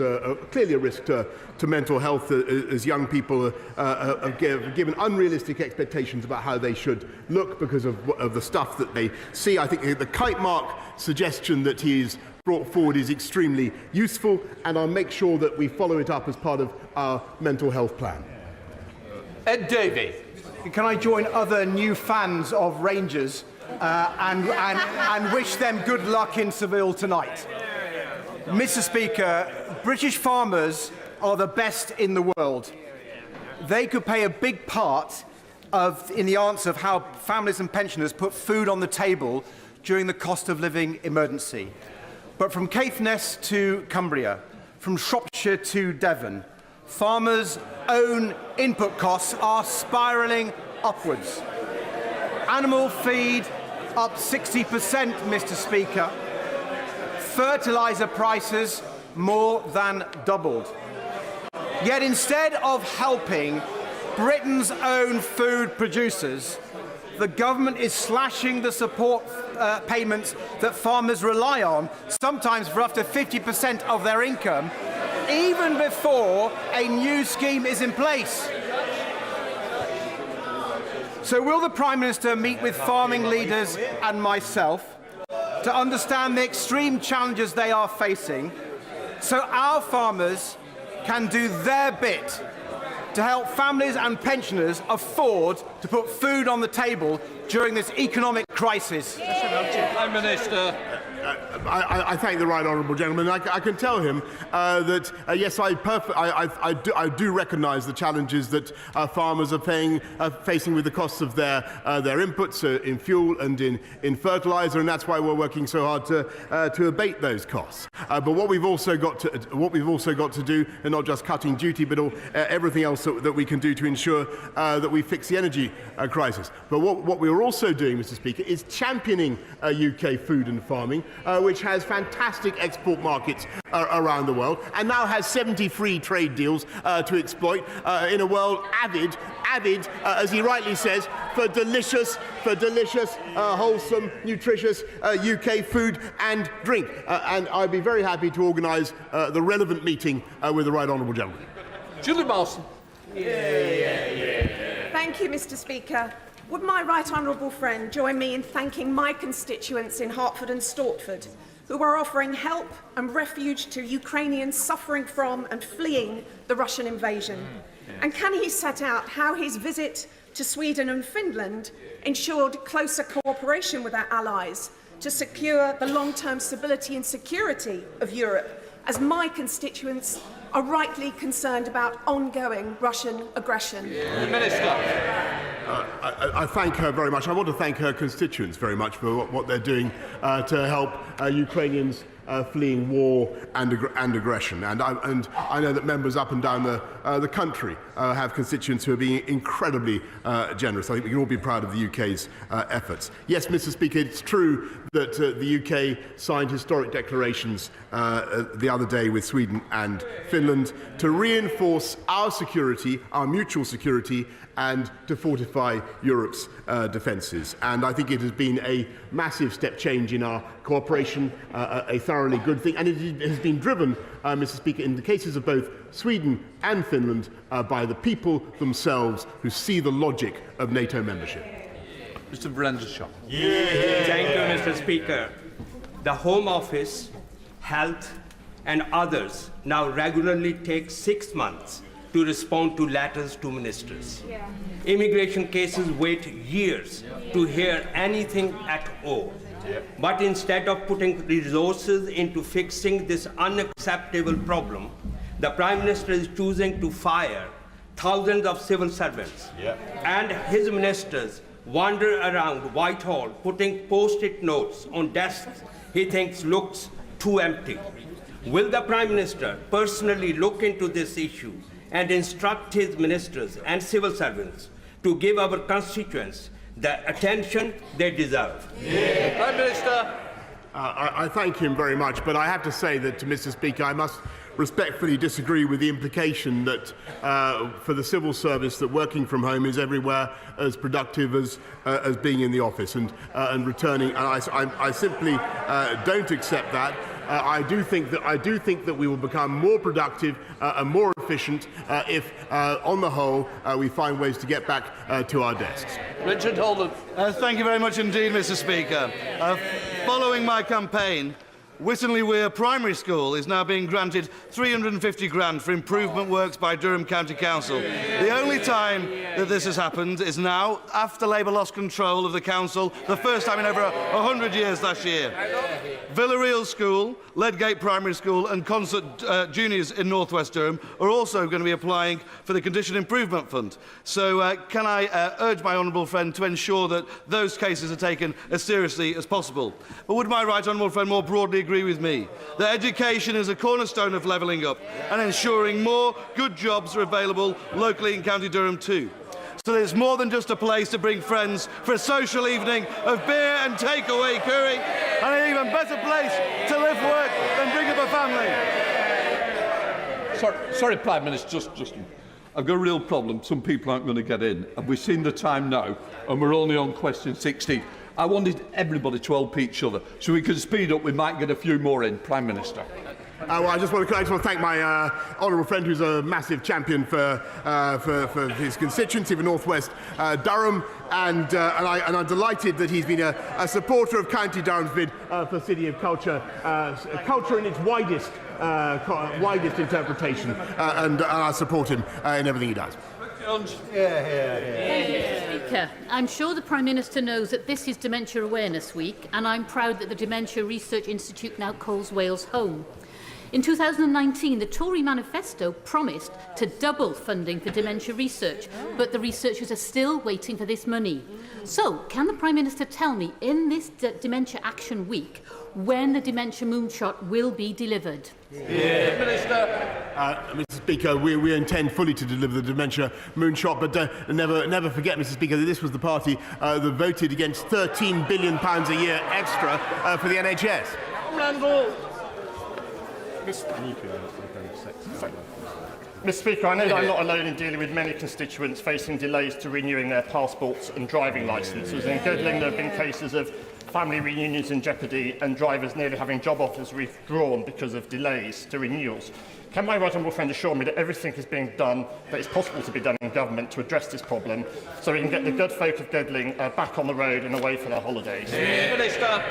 clearly a risk to mental health as young people are given unrealistic expectations about how they should look because of the stuff that they see. I think the kite mark suggestion that he's brought forward is extremely useful, and I'll make sure that we follow it up as part of our mental health plan. Ed Davey. Can I join other new fans of Rangers and wish them good luck in Seville tonight? Mr. Speaker, British farmers are the best in the world. They could play a big part in the answer of how families and pensioners put food on the table during the cost of living emergency. But from Caithness to Cumbria, from Shropshire to Devon, farmers' own input costs are spiralling upwards. Animal feed up 60%, Mr. Speaker. Fertiliser prices more than doubled. Yet instead of helping Britain's own food producers, the government is slashing the support payments that farmers rely on, sometimes for up to 50% of their income, even before a new scheme is in place. So will the Prime Minister meet with farming leaders and myself to understand the extreme challenges they are facing so our farmers can do their bit to help families and pensioners afford to put food on the table during this economic crisis? Prime Minister. I thank the right honourable gentleman. I can tell him that yes, I do recognise the challenges that farmers are facing with the costs of their inputs in fuel and in fertiliser, and that's why we're working so hard to abate those costs. But what we've also got to do, and not just cutting duty, but everything else that we can do to ensure that we fix the energy crisis. But what we are also doing, Mr. Speaker, is championing UK food and farming, which has fantastic export markets around the world, and now has 70 free trade deals to exploit in a world avid, as he rightly says, for delicious, wholesome, nutritious UK food and drink. And I'd be very happy to organise the relevant meeting with the right honourable gentleman. Julie Malson. Thank you, Mr. Speaker. Would my right honourable friend join me in thanking my constituents in Hertford and Stortford, who are offering help and refuge to Ukrainians suffering from and fleeing the Russian invasion? And can he set out how his visit to Sweden and Finland ensured closer cooperation with our allies to secure the long-term stability and security of Europe, as my constituents are rightly concerned about ongoing Russian aggression? Minister. I thank her very much. I want to thank her constituents very much for what they're doing to help Ukrainians fleeing war and aggression. And I know that members up and down the country have constituents who are being incredibly generous. I think we can all be proud of the UK's efforts. Yes, Mr. Speaker, it's true that the UK signed historic declarations the other day with Sweden and Finland to reinforce our security, our mutual security, and to fortify Europe's defences. And I think it has been a massive step change in our cooperation, a thoroughly good thing, and it has been driven, Mr. Speaker, in the cases of both Sweden and Finland by the people themselves who see the logic of NATO membership. Mr. Brandishaw. Thank you, Mr. Speaker. The Home Office, Health and others now regularly take 6 months to respond to letters to ministers. Immigration cases wait years to hear anything at all. But instead of putting resources into fixing this unacceptable problem, the Prime Minister is choosing to fire thousands of civil servants, and his ministers wander around Whitehall putting post-it notes on desks he thinks looks too empty. Will the Prime Minister personally look into this issue and instruct his ministers and civil servants to give our constituents the attention they deserve? Prime Minister. I thank him very much, but I have to say that, Mr. Speaker, I must respectfully disagree with the implication that for the civil service that working from home is everywhere as productive as being in the office and returning. And I simply don't accept that. I do think that we will become more productive and more efficient if, on the whole, we find ways to get back to our desks. Richard Holden. Thank you very much indeed, Mr. Speaker. Following my campaign, Wittenley Weir Primary School is now being granted £350 grand for improvement works by Durham County Council. The only time that this has happened is now, after Labour lost control of the council, the first time in over 100 years last year. Villarreal School, Ledgate Primary School and Concert Juniors in North West Durham are also going to be applying for the Condition Improvement Fund. So can I urge my honourable friend to ensure that those cases are taken as seriously as possible? But would my right honourable friend more broadly agree with me that education is a cornerstone of levelling up and ensuring more good jobs are available locally in County Durham too? So there's more than just a place to bring friends for a social evening of beer and takeaway curry, and an even better place to live, work than bring up a family. Sorry, Prime Minister, just I've got a real problem. Some people aren't going to get in, and we've seen the time now, and we're only on question 16. I wanted everybody to help each other, so we can speed up. We might get a few more in, Prime Minister. Well, I just want to thank my honourable friend, who's a massive champion for his constituency, for North West Durham, and I'm delighted that he's been a supporter of County Durham's bid for City of Culture, culture in its widest interpretation, and I support him in everything he does. Thank you, Mr. Speaker. I'm sure the Prime Minister knows that this is Dementia Awareness Week, and I'm proud that the Dementia Research Institute now calls Wales home. In 2019, the Tory manifesto promised to double funding for dementia research, but the researchers are still waiting for this money. So, can the Prime Minister tell me, in this Dementia Action Week, when the Dementia Moonshot will be delivered? Mr. Speaker, we intend fully to deliver the Dementia Moonshot, but never forget, Mr. Speaker, that this was the party that voted against £13 billion a year extra for the NHS. Mr. Speaker, I know that I'm not alone in dealing with many constituents facing delays to renewing their passports and driving licences. In Godling, there have been cases of family reunions in jeopardy and drivers nearly having job offers withdrawn because of delays to renewals. Can my right honourable friend assure me that everything is being done that is possible to be done in government to address this problem, so we can get the good folk of Godling back on the road and away for their holidays? Minister.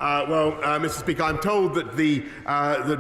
Mr. Speaker, I'm told that the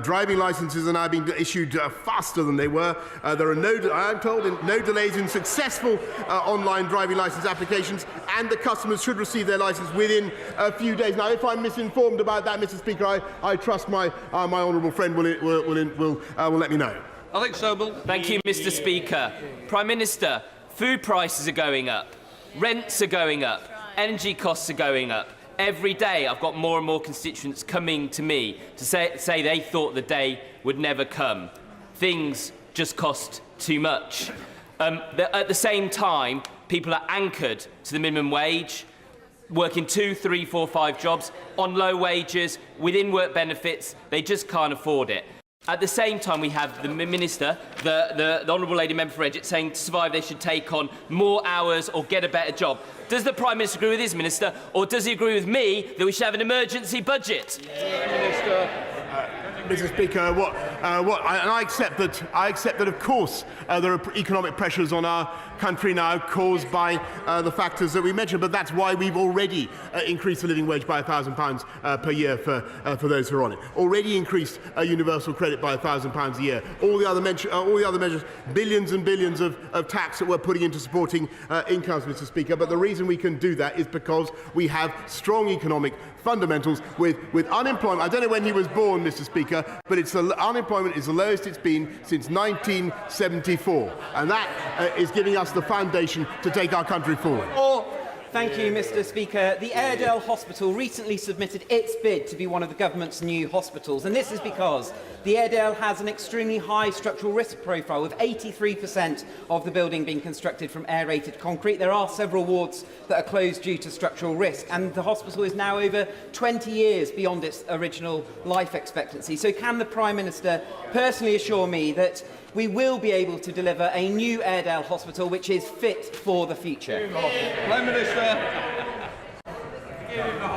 driving licences are now being issued faster than they were. There are I'm told, no delays in successful online driving licence applications, and the customers should receive their licence within a few days. Now, if I'm misinformed about that, Mr. Speaker, I trust my honourable friend will let me know. Alex Sobel. Thank you, Mr. Speaker. Prime Minister, food prices are going up, rents are going up, energy costs are going up. Every day I've got more and more constituents coming to me to say they thought the day would never come. Things just cost too much. At the same time, people are anchored to the minimum wage, working 2, 3, 4, 5 jobs on low wages, within work benefits. They just can't afford it. At the same time, we have the Minister, the Honourable Lady Member for Edgett, saying to survive they should take on more hours or get a better job. Does the Prime Minister agree with his Minister, or does he agree with me that we should have an emergency budget? Mr. Speaker, I accept that, of course, there are economic pressures on our country now caused by the factors that we mentioned, but that's why we've already increased the living wage by £1,000 per year for those who are on it. Already increased universal credit by £1,000 a year. All the other measures, billions and billions of tax that we're putting into supporting incomes, Mr. Speaker. But the reason we can do that is because we have strong economic fundamentals with unemployment. I don't know when he was born, Mr. Speaker, Speaker, but unemployment is the lowest it's been since 1974, and that is giving us the foundation to take our country forward. Thank you, Mr. Speaker. The Airedale Hospital recently submitted its bid to be one of the government's new hospitals, and this is because the Airedale has an extremely high structural risk profile, with 83% of the building being constructed from aerated concrete. There are several wards that are closed due to structural risk, and the hospital is now over 20 years beyond its original life expectancy. So can the Prime Minister personally assure me that we will be able to deliver a new Airedale Hospital which is fit for the future? Prime Minister.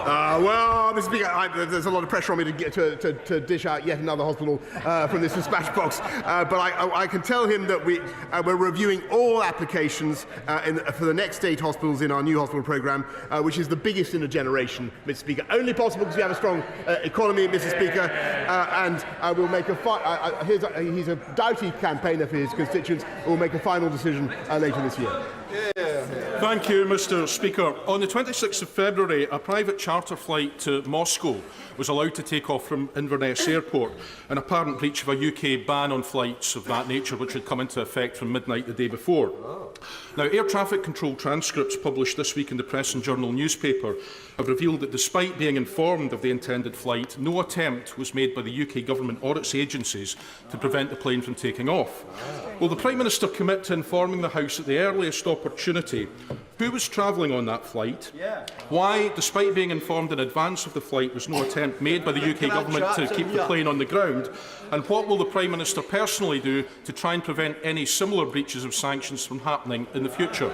Well, Mr. Speaker, there's a lot of pressure on me to dish out yet another hospital from this dispatch box. But I can tell him that we're reviewing all applications for the next 8 hospitals in our new hospital programme, which is the biggest in a generation, Mr. Speaker. Only possible because we have a strong economy, Mr. Speaker, and we'll make he's a doughty campaigner for his constituents. We'll make a final decision later this year. Thank you, Mr. Speaker. On the 26th of February, a private charter flight to Moscow was allowed to take off from Inverness Airport, an apparent breach of a UK ban on flights of that nature, which had come into effect from midnight the day before. Now, air traffic control transcripts published this week in the Press and Journal newspaper have revealed that despite being informed of the intended flight, no attempt was made by the UK government or its agencies to prevent the plane from taking off. Will the Prime Minister commit to informing the House at the earliest opportunity who was travelling on that flight, why, despite being informed in advance of the flight, was no attempt made by the UK government to keep the plane on the ground, and what will the Prime Minister personally do to try and prevent any similar breaches of sanctions from happening in the future?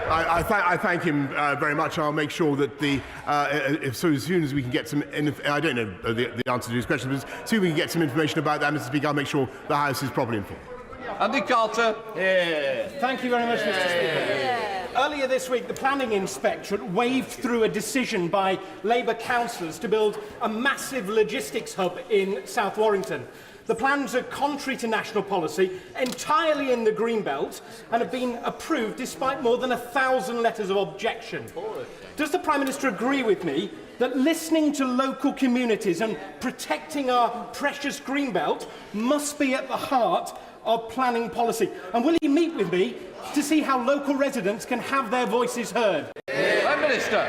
I thank him very much. I'll make sure that as soon as we can get some, I don't know the answer to his question, but as soon as we can get some information about that, Mr. Speaker, I'll make sure the House is properly informed. Andy Carter. Thank you very much, Mr. Speaker. Earlier this week, the Planning Inspectorate waved through a decision by Labour councillors to build a massive logistics hub in South Warrington. The plans are contrary to national policy, entirely in the Greenbelt, and have been approved despite more than 1,000 letters of objection. Does the Prime Minister agree with me that listening to local communities and protecting our precious Greenbelt must be at the heart of planning policy? And will he meet with me to see how local residents can have their voices heard? Prime Minister.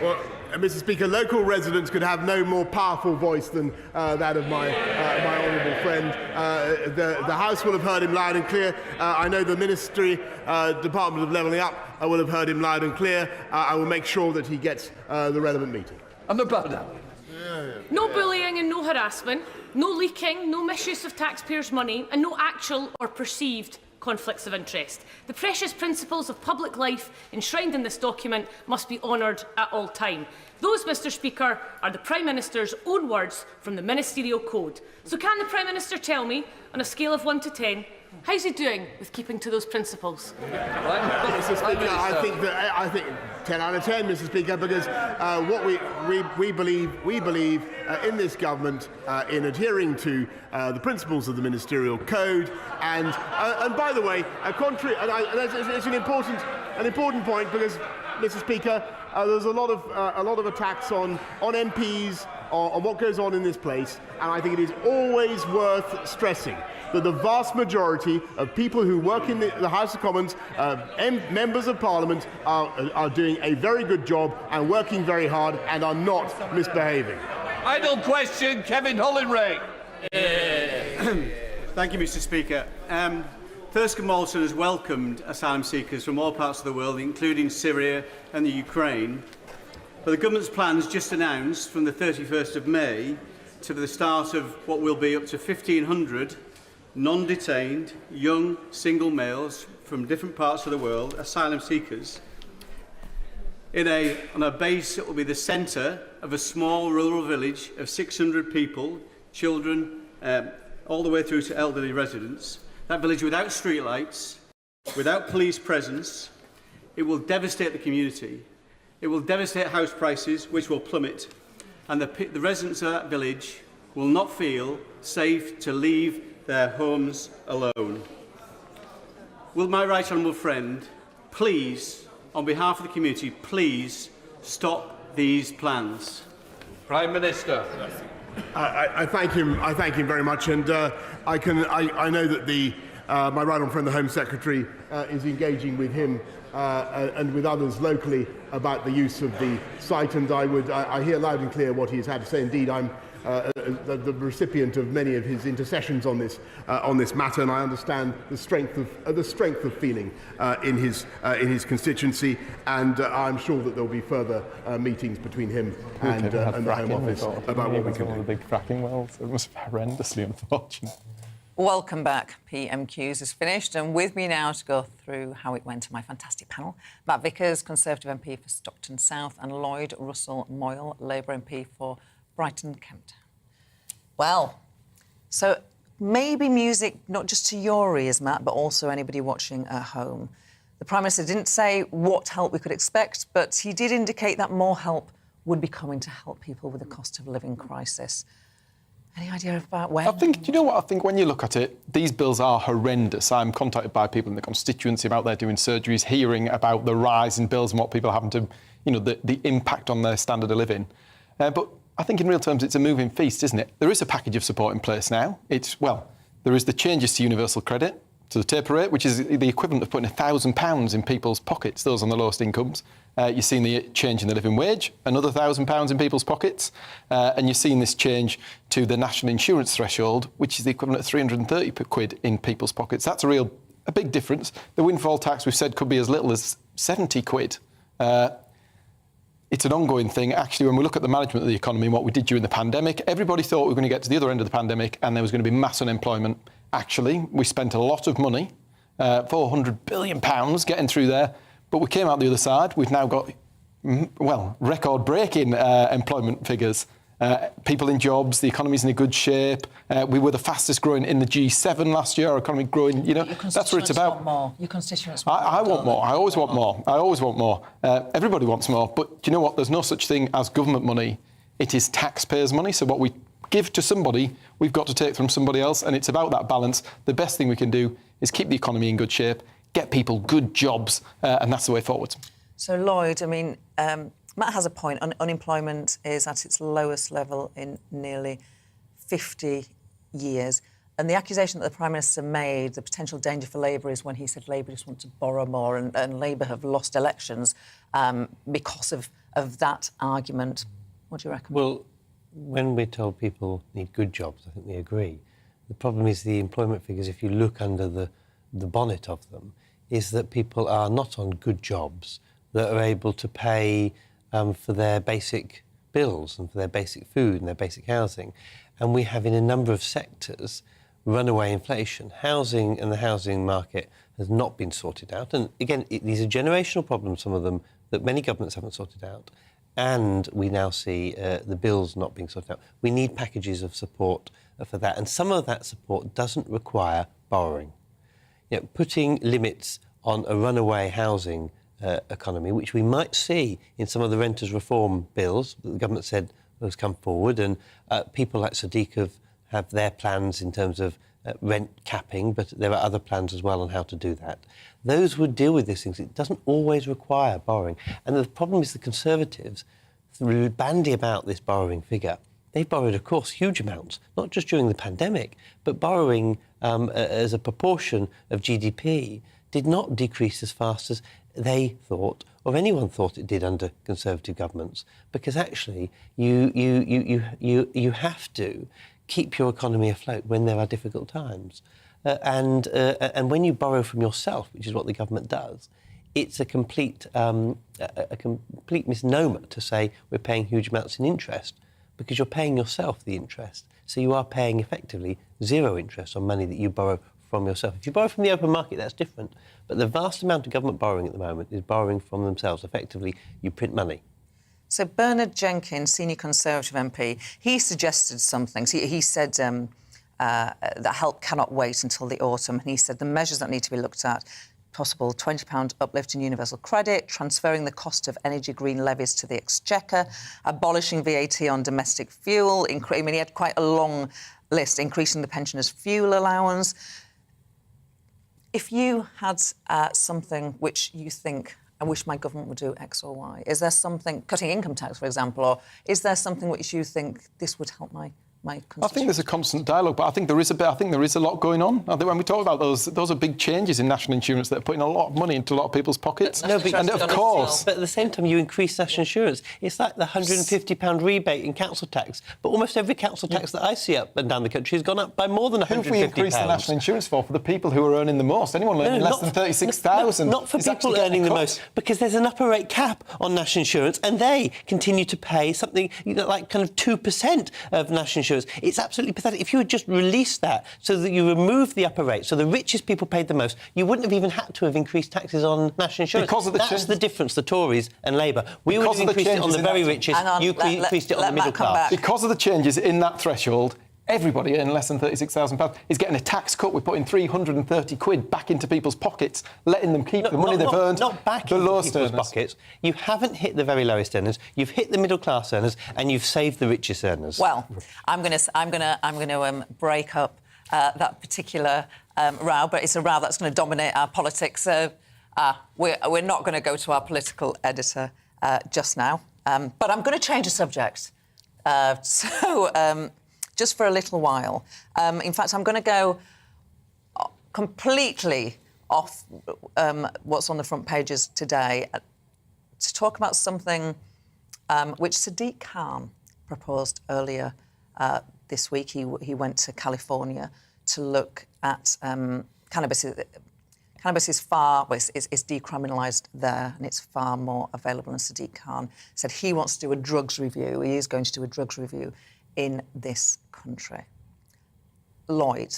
Well, Mr. Speaker, local residents could have no more powerful voice than that of my honourable friend. The House will have heard him loud and clear. I know the Ministry, Department of Levelling Up, will have heard him loud and clear. I will make sure that he gets the relevant meeting. And the Barda. No bullying and no harassment, no leaking, no misuse of taxpayers' money, and no actual or perceived conflicts of interest. The precious principles of public life enshrined in this document must be honoured at all time. Those, Mr. Speaker, are the Prime Minister's own words from the Ministerial Code. So can the Prime Minister tell me, on a scale of 1 to 10, how's he doing with keeping to those principles? Mr. Speaker, I think 10 out of 10, Mr. Speaker, because what we believe in this government in adhering to the principles of the Ministerial Code, and by the way, it's an important point because, Mr. Speaker, there's a lot of attacks on MPs on what goes on in this place, and I think it is always worth stressing that the vast majority of people who work in the House of Commons, members of Parliament, are doing a very good job and working very hard and are not misbehaving. Idle question, Kevin Hollinray. Thank you, Mr. Speaker. Thurska Molson has welcomed asylum seekers from all parts of the world, including Syria and the Ukraine. But the government's plans just announced from the 31st of May to the start of what will be up to 1,500 non-detained young single males from different parts of the world, asylum seekers, on a base that will be the centre of a small rural village of 600 people, children, all the way through to elderly residents. That village without streetlights, without police presence. It will devastate the community. It will devastate house prices, which will plummet, and the residents of that village will not feel safe to leave their homes alone. Will my right honourable friend please, on behalf of the community, please stop these plans? Prime Minister. I thank him. I thank him very much, and I know that my right honourable friend, the Home Secretary, is engaging with him and with others locally about the use of the site, and I hear loud and clear what he has had to say. Indeed, I'm the recipient of many of his intercessions on this matter, and I understand the strength of feeling in his constituency, and I'm sure that there will be further meetings between him and the Home Office about what we can do. The big fracking wells. It was horrendously unfortunate. Welcome back. PMQs is finished, and with me now to go through how it went to my fantastic panel, Matt Vickers, Conservative MP for Stockton South, and Lloyd Russell-Moyle, Labour MP for Brighton Kent. Well, so maybe music not just to your ears, Matt, but also anybody watching at home. The Prime Minister didn't say what help we could expect, but he did indicate that more help would be coming to help people with the cost of living crisis. Any idea about when? Do you know what? I think when you look at it, these bills are horrendous. I'm contacted by people in the constituency about there doing surgeries, hearing about the rise in bills and what people are having to, the impact on their standard of living. But I think in real terms, it's a moving feast, isn't it? There is a package of support in place now. There is the changes to universal credit, to the taper rate, which is the equivalent of putting £1,000 in people's pockets, those on the lowest incomes. You're seeing the change in the living wage, another £1,000 in people's pockets, and you're seeing this change to the national insurance threshold, which is the equivalent of 330 quid in people's pockets. That's a big difference. The windfall tax, we've said, could be as little as 70 quid. It's an ongoing thing. Actually, when we look at the management of the economy and what we did during the pandemic, everybody thought we were going to get to the other end of the pandemic and there was going to be mass unemployment. Actually, we spent a lot of money, £400 billion getting through there, but we came out the other side. We've now got, record-breaking employment figures. People in jobs, the economy's in a good shape. We were the fastest growing in the G7 last year, our economy growing, that's what it's about. Want more. Your constituents want I want more. I always want more. I always want more. Everybody wants more. But do you know what? There's no such thing as government money. It is taxpayers' money. So what we give to somebody, we've got to take from somebody else. And it's about that balance. The best thing we can do is keep the economy in good shape, get people good jobs, and that's the way forward. So, Lloyd, Matt has a point. Unemployment is at its lowest level in nearly 50 years. And the accusation that the Prime Minister made, the potential danger for Labour, is when he said Labour just want to borrow more and Labour have lost elections because of that argument. What do you reckon? Well, when we're told people need good jobs, I think we agree. The problem is the employment figures, if you look under the bonnet of them, is that people are not on good jobs that are able to pay for their basic bills and for their basic food and their basic housing. And we have, in a number of sectors, runaway inflation. Housing and the housing market has not been sorted out. And again, these are generational problems, some of them, that many governments haven't sorted out. And we now see the bills not being sorted out. We need packages of support for that. And some of that support doesn't require borrowing. Putting limits on a runaway housing economy, which we might see in some of the renters' reform bills that the government said has come forward, and people like Sadiq have their plans in terms of rent capping, but there are other plans as well on how to do that. Those would deal with these things. It doesn't always require borrowing. And the problem is the Conservatives bandy about this borrowing figure. They borrowed, of course, huge amounts, not just during the pandemic, but borrowing as a proportion of GDP did not decrease as fast as they thought, or anyone thought it did under Conservative governments, because actually you have to keep your economy afloat when there are difficult times. And when you borrow from yourself, which is what the government does, it's a complete misnomer to say we're paying huge amounts in interest, because you're paying yourself the interest. So you are paying effectively zero interest on money that you borrow from yourself. If you borrow from the open market, that's different. But the vast amount of government borrowing at the moment is borrowing from themselves. Effectively, you print money. So Bernard Jenkins, Senior Conservative MP, he suggested something. He said that help cannot wait until the autumn. And he said the measures that need to be looked at, possible £20 uplift in universal credit, transferring the cost of energy green levies to the Exchequer, abolishing VAT on domestic fuel. He had quite a long list, increasing the pensioners' fuel allowance. If you had something which you think, I wish my government would do X or Y, is there something, cutting income tax, for example, or is there something which you think this would help my my I constituents? think there's a constant dialogue, but I think there is a lot going on. I think when we talk about those are big changes in national insurance that are putting a lot of money into a lot of people's pockets. But of course, but at the same time, you increase national insurance. It's like the £150 rebate in council tax. But almost every council tax that I see up and down the country has gone up by more than £150. Who have we increased the national insurance for? For the people who are earning the most. Anyone earning less than 36,000? Not for people earning the most, because there's an upper rate cap on national insurance, and they continue to pay something like kind of 2% of national insurance. It's absolutely pathetic. If you had just released that so that you removed the upper rate, so the richest people paid the most, you wouldn't have even had to have increased taxes on national insurance. That's the difference, the Tories and Labour. We would have increased it on the very richest, you increased it on the middle class. Because of the changes in that threshold, everybody earning less than £36,000 is getting a tax cut. We're putting 330 quid back into people's pockets, letting them keep the money they've earned. Not back the into lowest people's earners. pockets. You haven't hit the very lowest earners. You've hit the middle class earners, and you've saved the richest earners. Well, I'm going to break up that particular row, but it's a row that's going to dominate our politics. So we're not going to go to our political editor just now, but I'm going to change the subject. Just for a little while. In fact, I'm going to go completely off what's on the front pages today to talk about something which Sadiq Khan proposed earlier this week. He went to California to look at cannabis. Cannabis is is decriminalised there, and it's far more available. And Sadiq Khan said he wants to do a drugs review. He is going to do a drugs review in this country. Lloyd,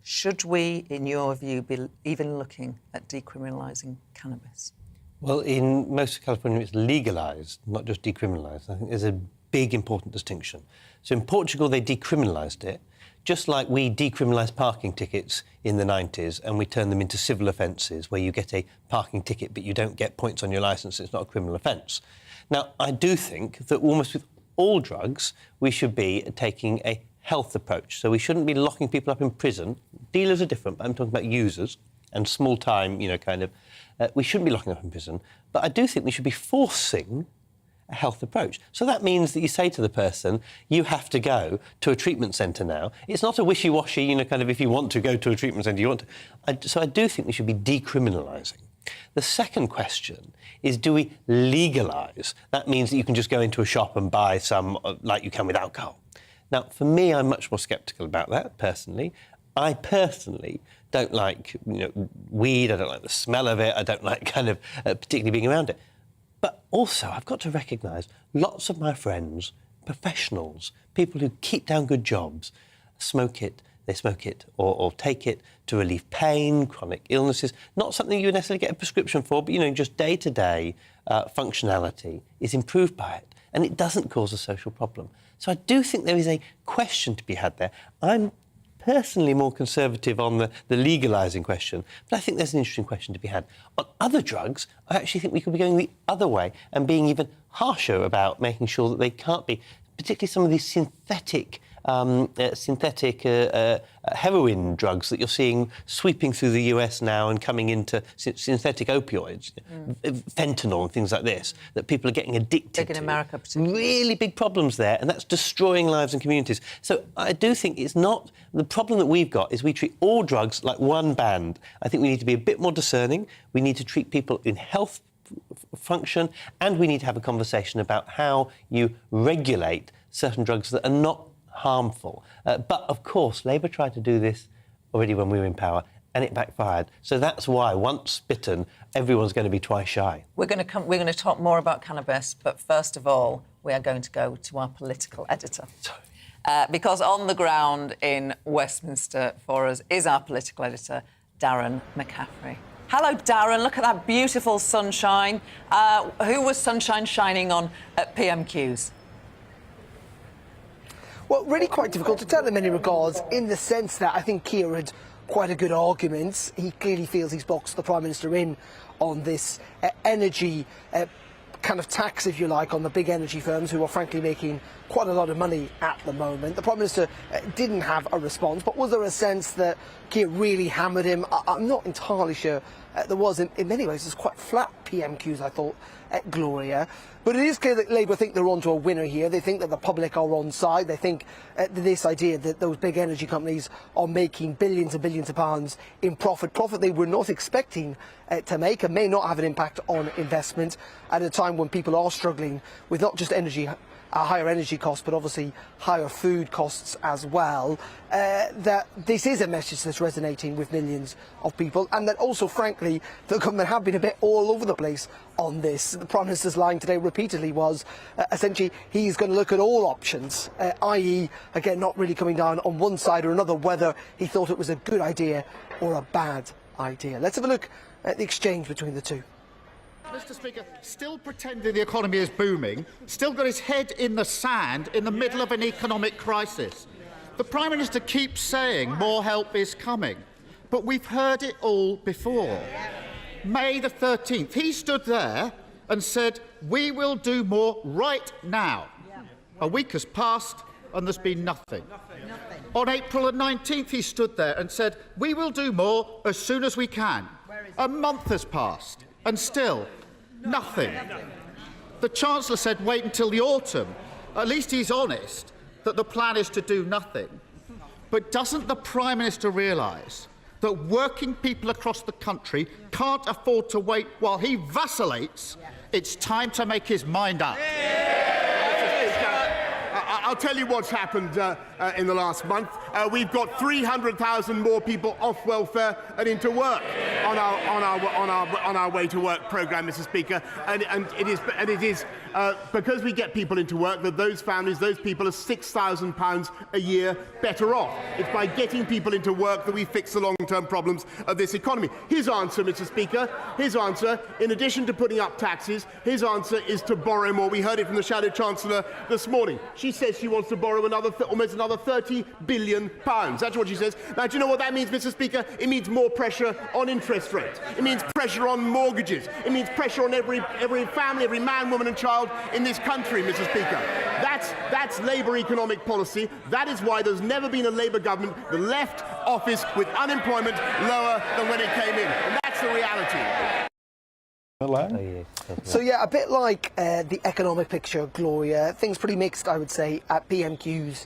should we, in your view, be even looking at decriminalising cannabis? Well, in most of California, it's legalised, not just decriminalised. I think there's a big, important distinction. So in Portugal, they decriminalised it, just like we decriminalised parking tickets in the 90s, and we turned them into civil offences, where you get a parking ticket, but you don't get points on your licence. It's not a criminal offence. Now, I do think that almost with all drugs, we should be taking a health approach. So we shouldn't be locking people up in prison. Dealers are different, but I'm talking about users and small-time, we shouldn't be locking up in prison. But I do think we should be forcing a health approach. So that means that you say to the person, you have to go to a treatment centre now. It's not a wishy-washy, if you want to go to a treatment centre, you want to. So I do think we should be decriminalising. The second question is, do we legalise? That means that you can just go into a shop and buy some, like you can with alcohol. Now, for me, I'm much more sceptical about that, personally. I personally don't like, weed. I don't like the smell of it. I don't like particularly being around it. But also, I've got to recognise lots of my friends, professionals, people who keep down good jobs, smoke it. They smoke it or take it to relieve pain, chronic illnesses. Not something you would necessarily get a prescription for, but, just day-to-day functionality is improved by it. And it doesn't cause a social problem. So I do think there is a question to be had there. I'm personally more conservative on the legalising question, but I think there's an interesting question to be had. On other drugs, I actually think we could be going the other way and being even harsher about making sure that they can't be, particularly some of these synthetic heroin drugs that you're seeing sweeping through the US now and coming into synthetic opioids, fentanyl and things like this, that people are getting addicted to. In America, particularly. Really big problems there, and that's destroying lives and communities. So I do think it's not... The problem that we've got is we treat all drugs like one band. I think we need to be a bit more discerning. We need to treat people in health function, and we need to have a conversation about how you regulate certain drugs that are not harmful. But, of course, Labour tried to do this already when we were in power, and it backfired. So that's why, once bitten, everyone's going to be twice shy. We're going to talk more about cannabis, but first of all, we are going to go to our political editor. Because on the ground in Westminster for us is our political editor, Darren Mccaffrey. Hello, Darren. Look at that beautiful sunshine. Who was sunshine shining on at PMQs? Well, really quite difficult to tell in many regards, in the sense that I think Keir had quite a good argument. He clearly feels he's boxed the Prime Minister in on this energy kind of tax, if you like, on the big energy firms who are frankly making quite a lot of money at the moment. The Prime Minister didn't have a response, but was there a sense that Keir really hammered him? I'm not entirely sure there was. In many ways, it's quite flat PMQs, I thought, at Gloria. But it is clear that Labour think they're onto a winner here. They think that the public are on side. They think this idea that those big energy companies are making billions and billions of pounds in profit they were not expecting to make, and may not have an impact on investment at a time when people are struggling with not just higher energy costs, but obviously higher food costs as well, that this is a message that's resonating with millions of people, and that also, frankly, the government have been a bit all over the place on this. The Prime Minister's line today repeatedly was essentially he's going to look at all options, i.e., again, not really coming down on one side or another, whether he thought it was a good idea or a bad idea. Let's have a look at the exchange between the two. Mr. Speaker, still pretending the economy is booming, still got his head in the sand in the middle of an economic crisis. The Prime Minister keeps saying more help is coming, but we've heard it all before. May the 13th, he stood there and said, we will do more right now. A week has passed and there's been nothing. On April the 19th, he stood there and said, we will do more as soon as we can. A month has passed and still nothing. The Chancellor said wait until the autumn. At least he's honest that the plan is to do nothing. But doesn't the Prime Minister realise that working people across the country can't afford to wait while he vacillates? It's time to make his mind up. I'll tell you what's happened in the last month. We've got 300,000 more people off welfare and into work on our way to work programme, Mr. Speaker, and it is because we get people into work that those families, those people are £6,000 a year better off. It's by getting people into work that we fix the long-term problems of this economy. His answer, Mr. Speaker, his answer, in addition to putting up taxes, his answer is to borrow more. We heard it from the Shadow Chancellor this morning. She says she wants to borrow almost another £30 billion. That's what she says. Now, do you know what that means, Mr. Speaker? It means more pressure on interest rates. It means pressure on mortgages. It means pressure on every family, every man, woman and child in this country, Mr. Speaker. That's Labour economic policy. That is why there's never been a Labour government that left office with unemployment lower than when it came in. And that's the reality. So yeah, a bit like the economic picture, Gloria, things pretty mixed, I would say, at PMQs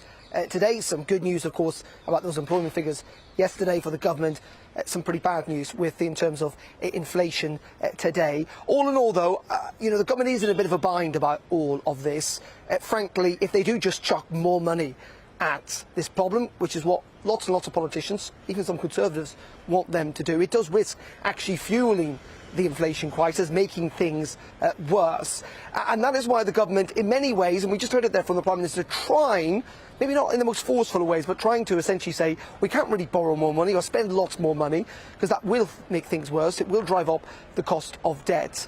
today. Some good news, of course, about those employment figures yesterday for the government. Some pretty bad news in terms of inflation today. All in all, though, the government is in a bit of a bind about all of this. Frankly, if they do just chuck more money at this problem, which is what lots and lots of politicians, even some Conservatives, want them to do, it does risk actually fueling the inflation crisis, making things worse. And that is why the government, in many ways, and we just heard it there from the Prime Minister, trying, maybe not in the most forceful of ways, but trying to essentially say, we can't really borrow more money or spend lots more money, because that will make things worse. It will drive up the cost of debt.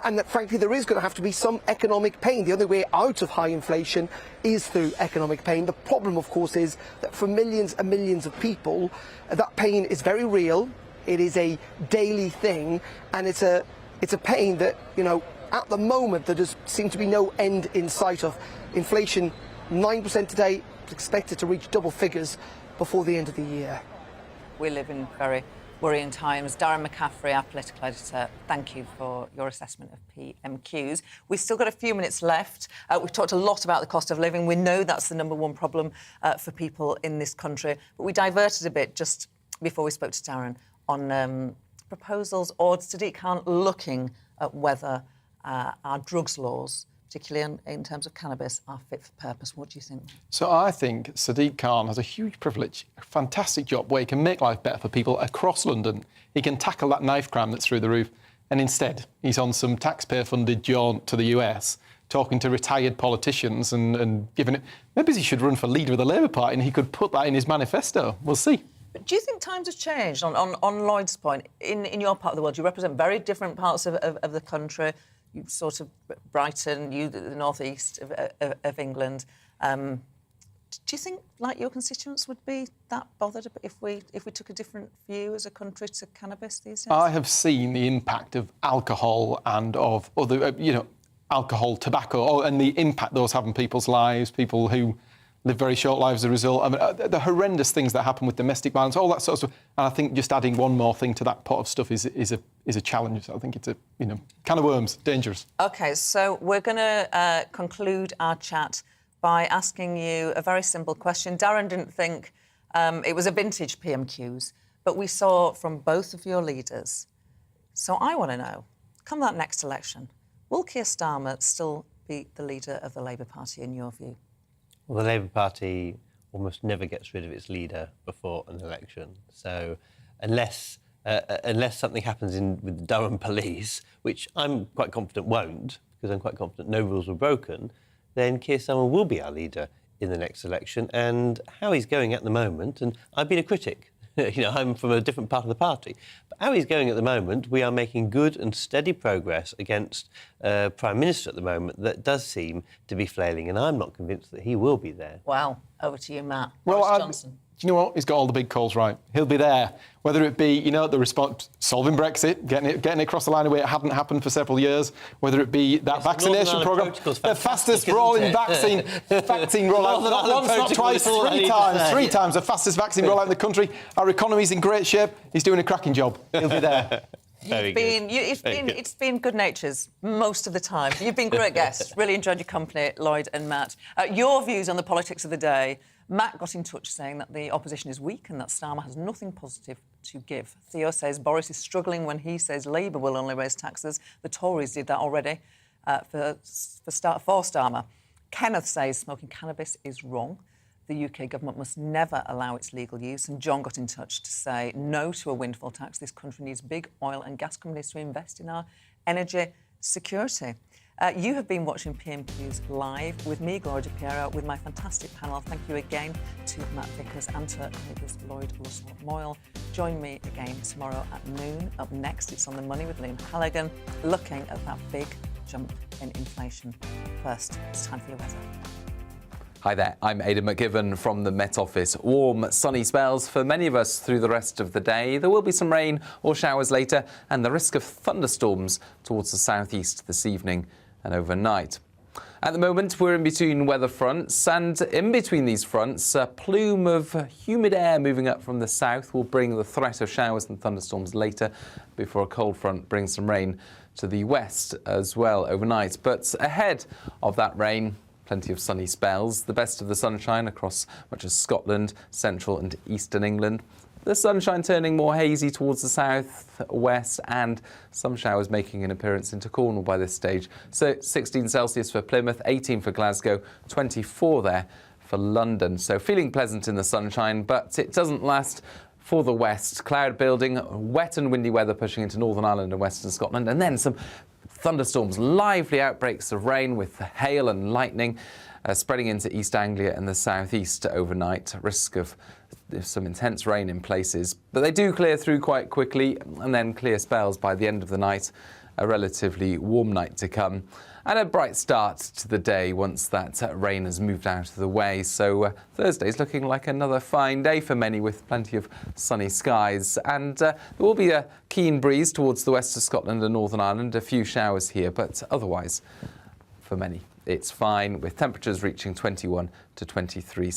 And that, frankly, there is going to have to be some economic pain. The only way out of high inflation is through economic pain. The problem, of course, is that for millions and millions of people, that pain is very real. It is a daily thing, and it's a pain that, at the moment there does seem to be no end in sight of. Inflation 9% today, is expected to reach double figures before the end of the year. We live in very worrying times. Darren Mccaffrey, our political editor, thank you for your assessment of PMQs. We've still got a few minutes left. We've talked a lot about the cost of living. We know that's the #1 problem for people in this country, but we diverted a bit just before we spoke to Darren on proposals or Sadiq Khan looking at whether our drugs laws, particularly in terms of cannabis, are fit for purpose. What do you think? So I think Sadiq Khan has a huge privilege, a fantastic job where he can make life better for people across London. He can tackle that knife crime that's through the roof. And instead, he's on some taxpayer-funded jaunt to the US, talking to retired politicians and giving it... Maybe he should run for leader of the Labour Party and he could put that in his manifesto. We'll see. But do you think times have changed? On Lloyd's point, in your part of the world, you represent very different parts of the country. You sort of Brighton, you the northeast of England. Do you think, like, your constituents would be that bothered if we took a different view as a country to cannabis these days? I have seen the impact of alcohol and of other, alcohol, tobacco, and the impact those have on people's lives, people who live very short lives as a result. I mean, the horrendous things that happen with domestic violence, all that sort of stuff. And I think just adding one more thing to that pot of stuff is a challenge. So I think it's a can of worms, dangerous. OK, so we're going to conclude our chat by asking you a very simple question. Darren didn't think it was a vintage PMQs, but we saw from both of your leaders. So I want to know, come that next election, will Keir Starmer still be the leader of the Labour Party in your view? Well, the Labour Party almost never gets rid of its leader before an election. So unless something happens with the Durham police, which I'm quite confident won't, because I'm quite confident no rules were broken, then Keir Starmer will be our leader in the next election. And how he's going at the moment, and I've been a critic, I'm from a different part of the party, but how he's going at the moment, we are making good and steady progress against a Prime Minister at the moment that does seem to be flailing, and I'm not convinced that he will be there. Well, over to you, Matt. Well, Boris Johnson. Do you know what? He's got all the big calls right. He'll be there. Whether it be, the response, solving Brexit, getting it across the line in a way it hadn't happened for several years, whether it be that vaccination programme, the fastest rolling vaccine rollout, not once, not twice, three times, the fastest vaccine rollout in the country. Our economy's in great shape. He's doing a cracking job. He'll be there. It's been good natures most of the time. You've been great guests. Really enjoyed your company, Lloyd and Matt. Your views on the politics of the day. Matt got in touch saying that the opposition is weak and that Starmer has nothing positive to give. Theo says Boris is struggling when he says Labour will only raise taxes. The Tories did that already for Starmer. Kenneth says smoking cannabis is wrong. The UK government must never allow its legal use. And John got in touch to say no to a windfall tax. This country needs big oil and gas companies to invest in our energy security. You have been watching PMQs live with me, Gloria De Piero, with my fantastic panel. Thank you again to Matt Vickers and to Lloyd Russell-Moyle. Join me again tomorrow at noon. Up next, it's On the Money with Liam Halligan, looking at that big jump in inflation. First, it's time for your weather. Hi there, I'm Aidan McGibbon from the Met Office. Warm, sunny spells for many of us through the rest of the day. There will be some rain or showers later and the risk of thunderstorms towards the southeast this evening and overnight. At the moment, we're in between weather fronts, and in between these fronts, a plume of humid air moving up from the south will bring the threat of showers and thunderstorms later, before a cold front brings some rain to the west as well overnight. But ahead of that rain, plenty of sunny spells, the best of the sunshine across much of Scotland, central and eastern England. The sunshine turning more hazy towards the south, west, and some showers making an appearance into Cornwall by this stage. So 16 Celsius for Plymouth, 18 for Glasgow, 24 there for London. So feeling pleasant in the sunshine, but it doesn't last for the west. Cloud building, wet and windy weather pushing into Northern Ireland and western Scotland, and then some thunderstorms, lively outbreaks of rain with hail and lightning spreading into East Anglia and the southeast overnight. Risk of some intense rain in places, but they do clear through quite quickly, and then clear spells by the end of the night. A relatively warm night to come, and a bright start to the day once that rain has moved out of the way. So Thursday's looking like another fine day for many, with plenty of sunny skies, and there will be a keen breeze towards the west of Scotland and Northern Ireland. A few showers here, but otherwise for many it's fine, with temperatures reaching 21 to 23